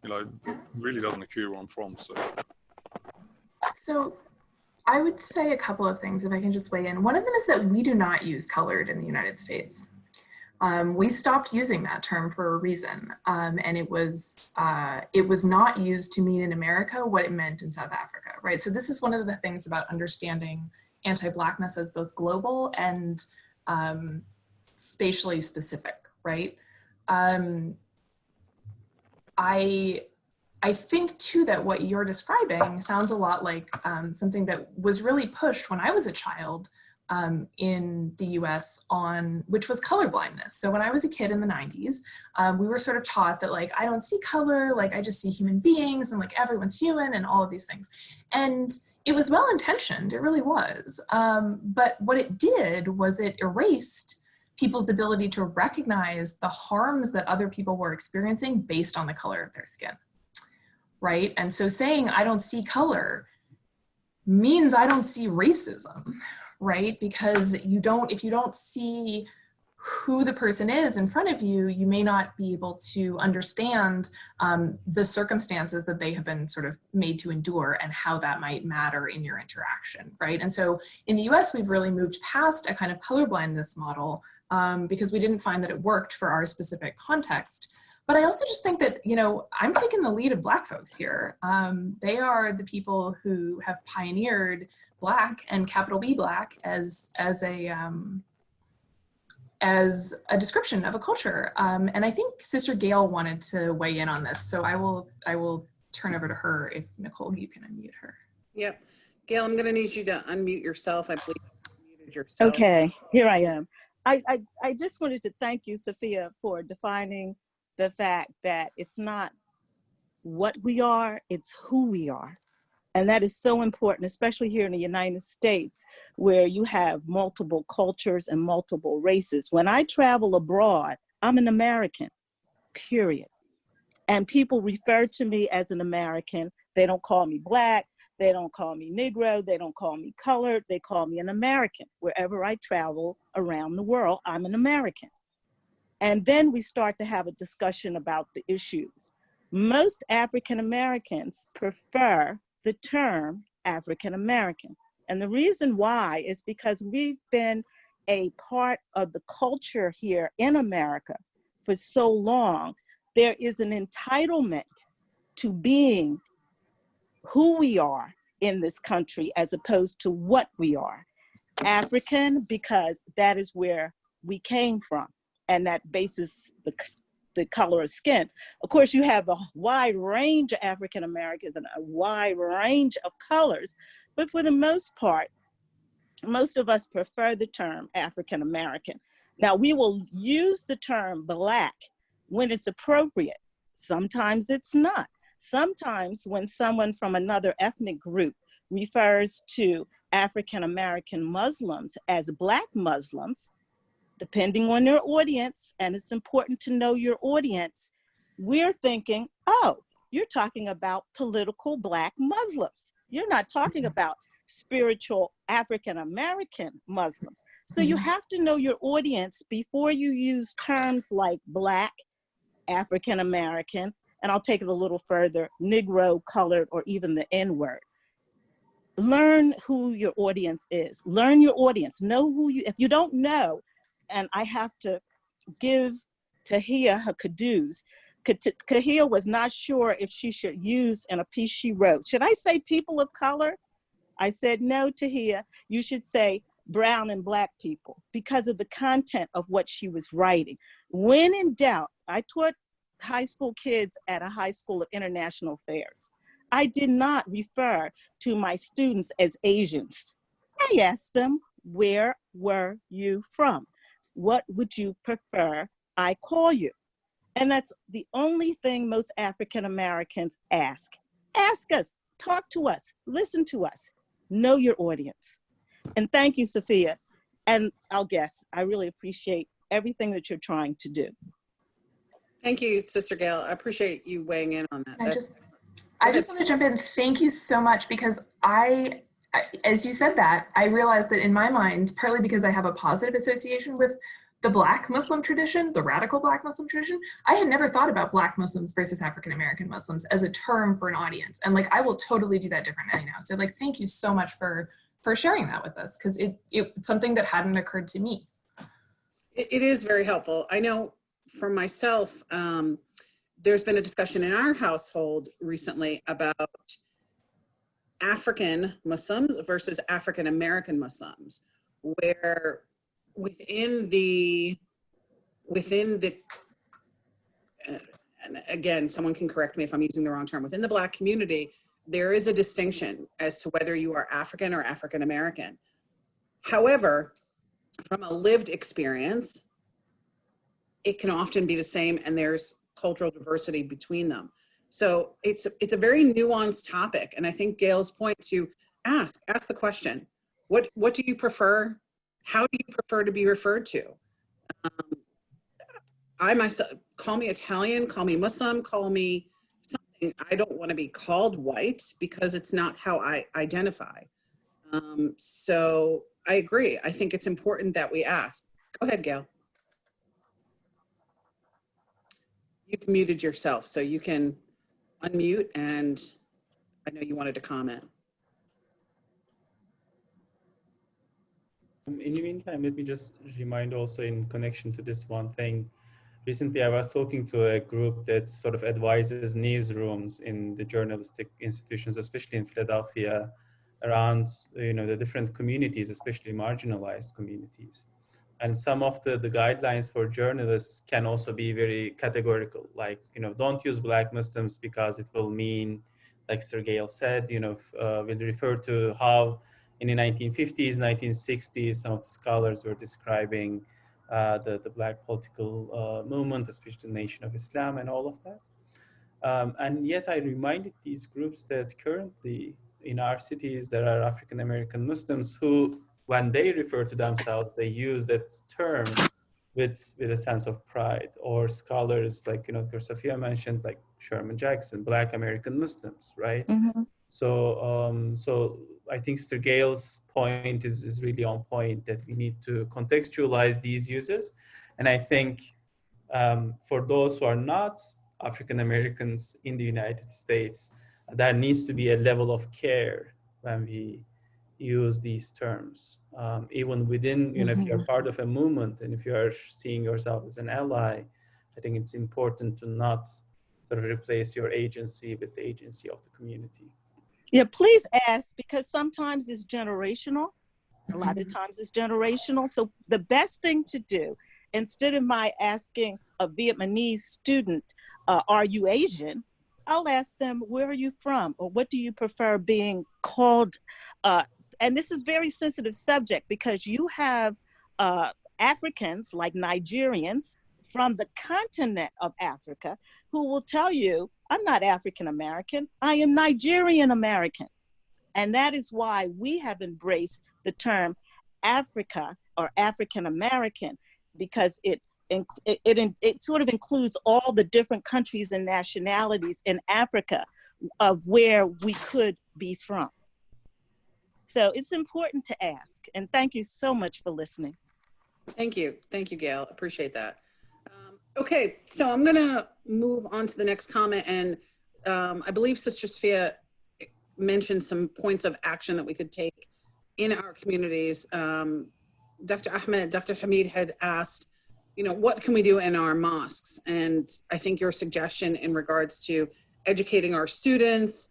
You know, it really doesn't occur where I'm from. So I would say a couple of things if I can just weigh in. One of them is that we do not use colored in the United States. We stopped using that term for a reason, and it was not used to mean in America what it meant in South Africa, right? So this is one of the things about understanding anti-Blackness as both global and spatially specific, right? I think too that what you're describing sounds a lot like something that was really pushed when I was a child in the US which was color blindness. So when I was a kid in the 90s, we were sort of taught that like, I don't see color, like I just see human beings and like everyone's human and all of these things. And it was well-intentioned, it really was. But what it did was it erased people's ability to recognize the harms that other people were experiencing based on the color of their skin, right? And so saying I don't see color means I don't see racism, right? Because if you don't see who the person is in front of you, you may not be able to understand the circumstances that they have been sort of made to endure and how that might matter in your interaction, right? And so in the US, we've really moved past a kind of colorblindness model because we didn't find that it worked for our specific context. But I also just think that, you know, I'm taking the lead of Black folks here. They are the people who have pioneered Black and capital B Black as as a description of a culture. And I think Sister Gail wanted to weigh in on this, so I will turn over to her. If Nicole, you can unmute her. Yep. Gail, I'm going to need you to unmute yourself. I believe you muted yourself. Okay, here I am. I just wanted to thank you, Sophia, for defining the fact that it's not what we are, it's who we are. And that is so important, especially here in the United States, where you have multiple cultures and multiple races. When I travel abroad, I'm an American, period. And people refer to me as an American. They don't call me Black. They don't call me Negro. They don't call me colored. They call me an American. Wherever I travel around the world, I'm an American. And then we start to have a discussion about the issues. Most African Americans prefer the term African American. And the reason why is because we've been a part of the culture here in America for so long. There is an entitlement to being who we are in this country as opposed to what we are. African, because that is where we came from, and that bases the color of skin. Of course, you have a wide range of African Americans and a wide range of colors, but for the most part, most of us prefer the term African American. Now, we will use the term Black when it's appropriate. Sometimes it's not. Sometimes when someone from another ethnic group refers to African American Muslims as Black Muslims, depending on their audience, and it's important to know your audience, we're thinking, oh, you're talking about political Black Muslims. You're not talking about spiritual African American Muslims. So you have to know your audience before you use terms like Black, African American, and I'll take it a little further, Negro, colored, or even the N-word. Learn who your audience is. Learn your audience. Know who you, if you don't know, and I have to give Tahia her kudos. Tahia was not sure if she should use in a piece she wrote. Should I say people of color? I said, no, Tahia, you should say brown and Black people because of the content of what she was writing. When in doubt, I taught high school kids at a high school of international affairs. I did not refer to my students as Asians. I asked them, where were you from? What would you prefer I call you? And that's the only thing most African Americans ask. Ask us, talk to us, listen to us, know your audience. And thank you, Sophia. And I'll guess, I really appreciate everything that you're trying to do. Thank you, Sister Gail. I appreciate you weighing in on that. I just want to jump in. Thank you so much, because I, as you said that, I realized that in my mind, partly because I have a positive association with the Black Muslim tradition, the radical Black Muslim tradition, I had never thought about Black Muslims versus African American Muslims as a term for an audience. And like, I will totally do that differently now. So like, thank you so much for sharing that with us, because it's something that hadn't occurred to me. It is very helpful. I know for myself, there's been a discussion in our household recently about African Muslims versus African American Muslims, where within the and again, someone can correct me if I'm using the wrong term, within the Black community, there is a distinction as to whether you are African or African American. However, from a lived experience, it can often be the same, and there's cultural diversity between them. So it's a very nuanced topic, and I think Gail's point to ask the question, what do you prefer? How do you prefer to be referred to? I myself, call me Italian, call me Muslim, call me something. I don't want to be called white because it's not how I identify. So I agree. I think it's important that we ask. Go ahead, Gail. You've muted yourself, so you can unmute, and I know you wanted to comment. In the meantime, let me just remind also in connection to this one thing. Recently, I was talking to a group that sort of advises newsrooms in the journalistic institutions, especially in Philadelphia, around the different communities, especially marginalized communities. and some of the guidelines for journalists can also be very categorical, like, don't use Black Muslims because it will mean, like Sir Gale said, will refer to how in the 1950s, 1960s, some of the scholars were describing the Black political movement, especially the Nation of Islam and all of that. And yet I reminded these groups that currently in our cities, there are African-American Muslims who, when they refer to themselves, they use that term with a sense of pride, or scholars like, Sofia mentioned, like Sherman Jackson, Black American Muslims, right? Mm-hmm. So I think Sir Gale's point is really on point, that we need to contextualize these uses. And I think for those who are not African Americans in the United States, there needs to be a level of care when we use these terms. Even within, if you're part of a movement and if you are seeing yourself as an ally, I think it's important to not sort of replace your agency with the agency of the community. Yeah, please ask, because sometimes it's generational. A lot of times it's generational. So the best thing to do, instead of my asking a Vietnamese student, are you Asian? I'll ask them, where are you from? Or what do you prefer being called? And this is very sensitive subject, because you have Africans like Nigerians from the continent of Africa who will tell you, I'm not African American, I am Nigerian American. And that is why we have embraced the term Africa or African American, because it sort of includes all the different countries and nationalities in Africa of where we could be from. So it's important to ask. And thank you so much for listening. Thank you. Thank you, Gail. Appreciate that. Okay, so I'm going to move on to the next comment. And I believe Sister Sofia mentioned some points of action that we could take in our communities. Dr. Ahmed, Dr. Hamid had asked, what can we do in our mosques? And I think your suggestion in regards to educating our students,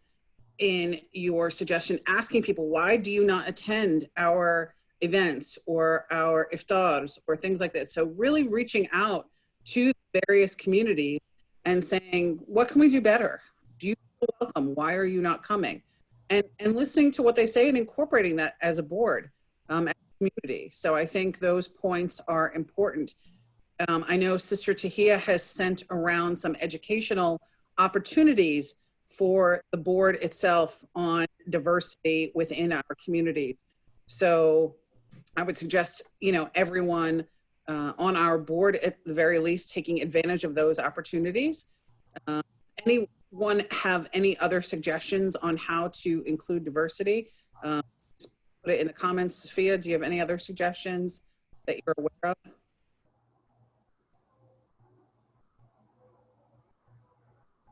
in your suggestion, asking people, why do you not attend our events or our iftars or things like this? So really reaching out to various communities and saying, what can we do better? Do you feel welcome? Why are you not coming? And listening to what they say and incorporating that as a board, as a community. So I think those points are important. I know Sister Tahia has sent around some educational opportunities for the board itself on diversity within our communities. So I would suggest, everyone on our board, at the very least, taking advantage of those opportunities. Anyone have any other suggestions on how to include diversity? Put it in the comments. Sophia, do you have any other suggestions that you're aware of?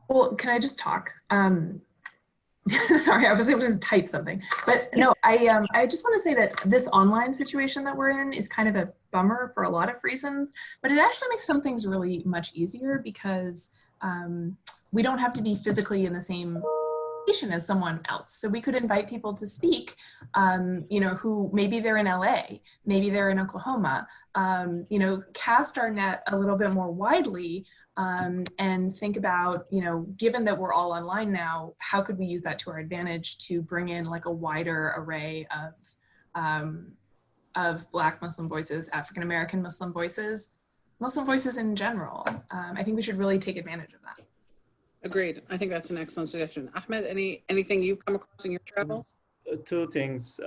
Well, can I just talk? Sorry, I was able to type something, but no, I just want to say that this online situation that we're in is kind of a bummer for a lot of reasons, but it actually makes some things really much easier, because we don't have to be physically in the same location as someone else. So we could invite people to speak, who maybe they're in LA, maybe they're in Oklahoma, cast our net a little bit more widely, and think about, given that we're all online now, how could we use that to our advantage to bring in like a wider array of Black Muslim voices, African American Muslim voices in general. I think we should really take advantage of that. Agreed. I think that's an excellent suggestion. Ahmed, anything you've come across in your travels? Two things.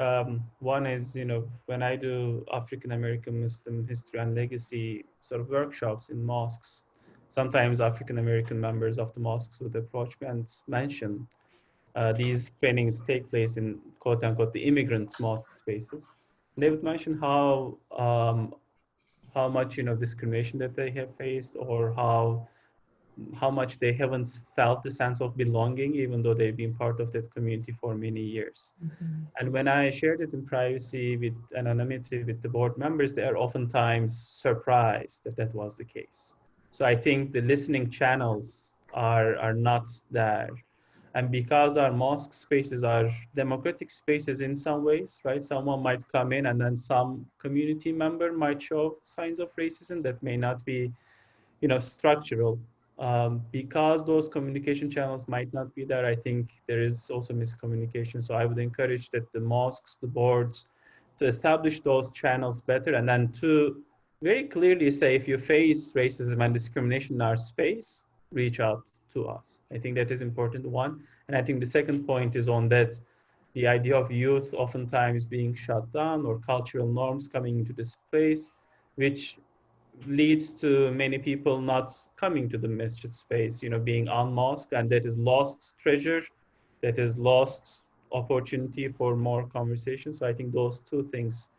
One is, when I do African American Muslim history and legacy sort of workshops in mosques, sometimes African American members of the mosques would approach me and mention these trainings take place in quote unquote the immigrant mosque spaces. They would mention how much discrimination that they have faced, or how much they haven't felt the sense of belonging, even though they've been part of that community for many years. Mm-hmm. And when I shared it in privacy with anonymity with the board members, they are oftentimes surprised that that was the case. So I think the listening channels are not there. And because our mosque spaces are democratic spaces in some ways, right? Someone might come in and then some community member might show signs of racism that may not be, structural. Because those communication channels might not be there, I think there is also miscommunication. So I would encourage that the mosques, the boards, to establish those channels better, and then to very clearly say, if you face racism and discrimination in our space, reach out to us. I think that is important, one. And I think the second point is on that, the idea of youth oftentimes being shut down or cultural norms coming into this place, which leads to many people not coming to the masjid space, being unmasked, and that is lost treasure, that is lost opportunity for more conversation. So I think those two things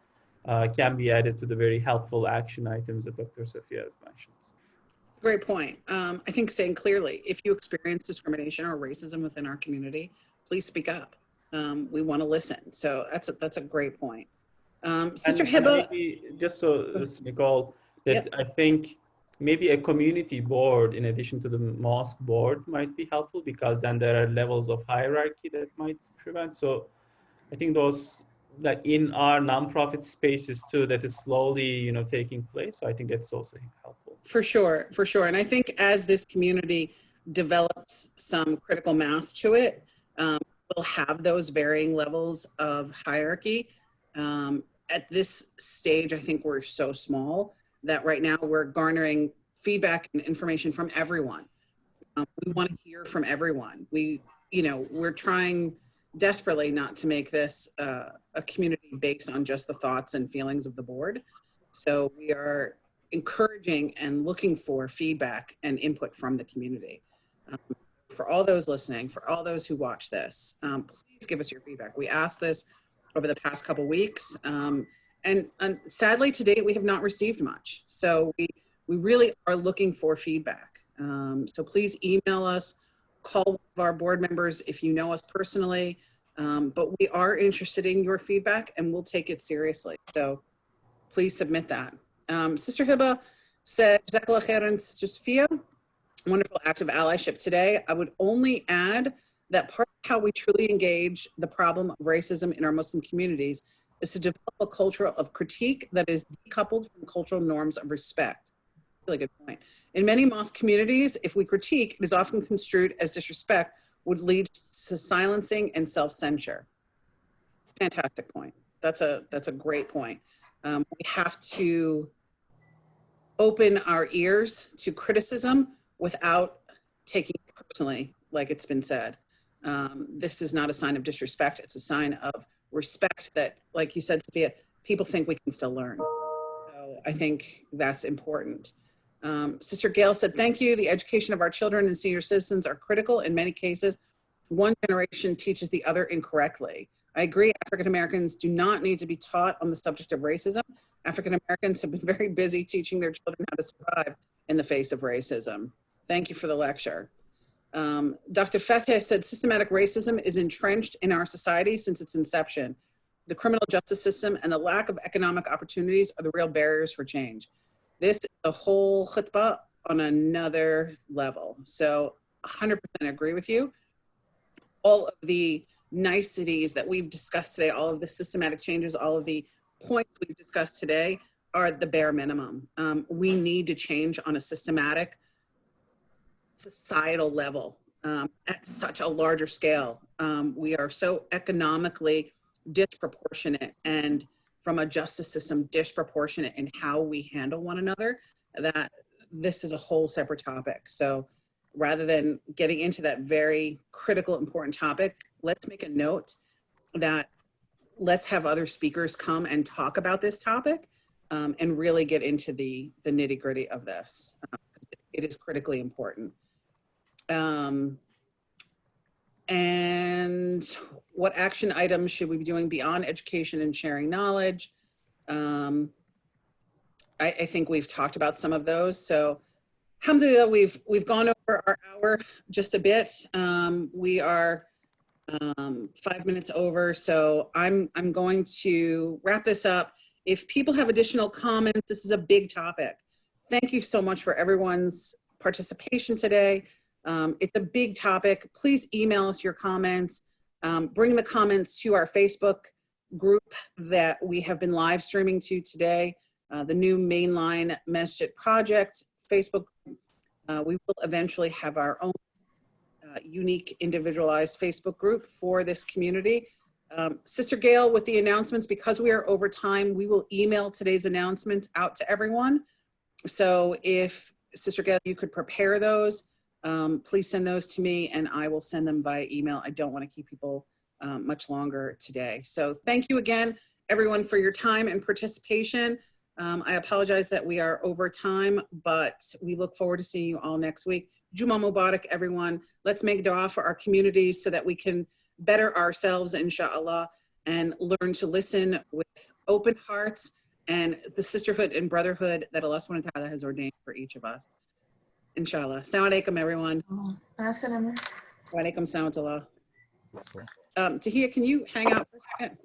can be added to the very helpful action items that Dr. Sofia mentioned. Great point. I think saying clearly, if you experience discrimination or racism within our community, please speak up. We want to listen. So that's a great point. Sister Hiba. Maybe just so, Nicole, that I think maybe a community board in addition to the mosque board might be helpful, because then there are levels of hierarchy that might prevent. So I think those, that in our nonprofit spaces too, that is slowly, taking place. So I think that's also helpful. For sure. And I think as this community develops some critical mass to it, we'll have those varying levels of hierarchy. At this stage, I think we're so small that right now we're garnering feedback and information from everyone. We want to hear from everyone. We're trying desperately not to make this a community based on just the thoughts and feelings of the board. So we are encouraging and looking for feedback and input from the community. For all those listening, for all those who watch this, please give us your feedback. We asked this over the past couple weeks, and sadly to date we have not received much. So we really are looking for feedback. So please email us, call one of our board members if you know us personally, but we are interested in your feedback and we'll take it seriously. So please submit that. Sister Hiba said, Jazakallah khairan, Sister Sofia, wonderful act of allyship today. I would only add that part of how we truly engage the problem of racism in our Muslim communities is to develop a culture of critique that is decoupled from cultural norms of respect. Really good point. In many mosque communities, if we critique, it is often construed as disrespect, would lead to silencing and self-censure. Fantastic point. That's a great point. We have to open our ears to criticism without taking it personally, like it's been said. This is not a sign of disrespect. It's a sign of respect that, like you said, Sophia, people think we can still learn. So I think that's important. Sister Gail said, thank you. The education of our children and senior citizens are critical. In many cases, one generation teaches the other incorrectly. I agree, African Americans do not need to be taught on the subject of racism. African Americans have been very busy teaching their children how to survive in the face of racism. Thank you for the lecture. Dr. Fateh said, systematic racism is entrenched in our society since its inception. The criminal justice system and the lack of economic opportunities are the real barriers for change. This is a whole khutbah on another level. So 100% agree with you. All of the niceties that we've discussed today, all of the systematic changes, all of the points we've discussed today are the bare minimum. We need to change on a systematic, societal level at such a larger scale. We are so economically disproportionate and from a justice system disproportionate in how we handle one another, that this is a whole separate topic. So rather than getting into that very critical, important topic, let's make a note that let's have other speakers come and talk about this topic and really get into the nitty gritty of this. It is critically important. And what action items should we be doing beyond education and sharing knowledge? I think we've talked about some of those. So alhamdulillah, we've gone over our hour just a bit. We are 5 minutes over, so I'm going to wrap this up. If people have additional comments, this is a big topic. Thank you so much for everyone's participation today. It's a big topic. Please email us your comments. Bring the comments to our Facebook group that we have been live streaming to today, the new Mainline Masjid Project Facebook. We will eventually have our own unique individualized Facebook group for this community. Sister Gail, with the announcements, because we are over time, we will email today's announcements out to everyone. So if Sister Gail, you could prepare those, please send those to me and I will send them via email. I don't want to keep people much longer today. So thank you again, everyone, for your time and participation. I apologize that we are over time, but we look forward to seeing you all next week. Juma Mubarak, everyone. Let's make dua for our communities so that we can better ourselves, inshallah, and learn to listen with open hearts and the sisterhood and brotherhood that Allah subhanahu wa ta'ala has ordained for each of us. Inshallah. Assalamu alaikum, everyone. Assalamu Wa alaikum salam wa rahmatullah. Tahiyya, can you hang out for a second?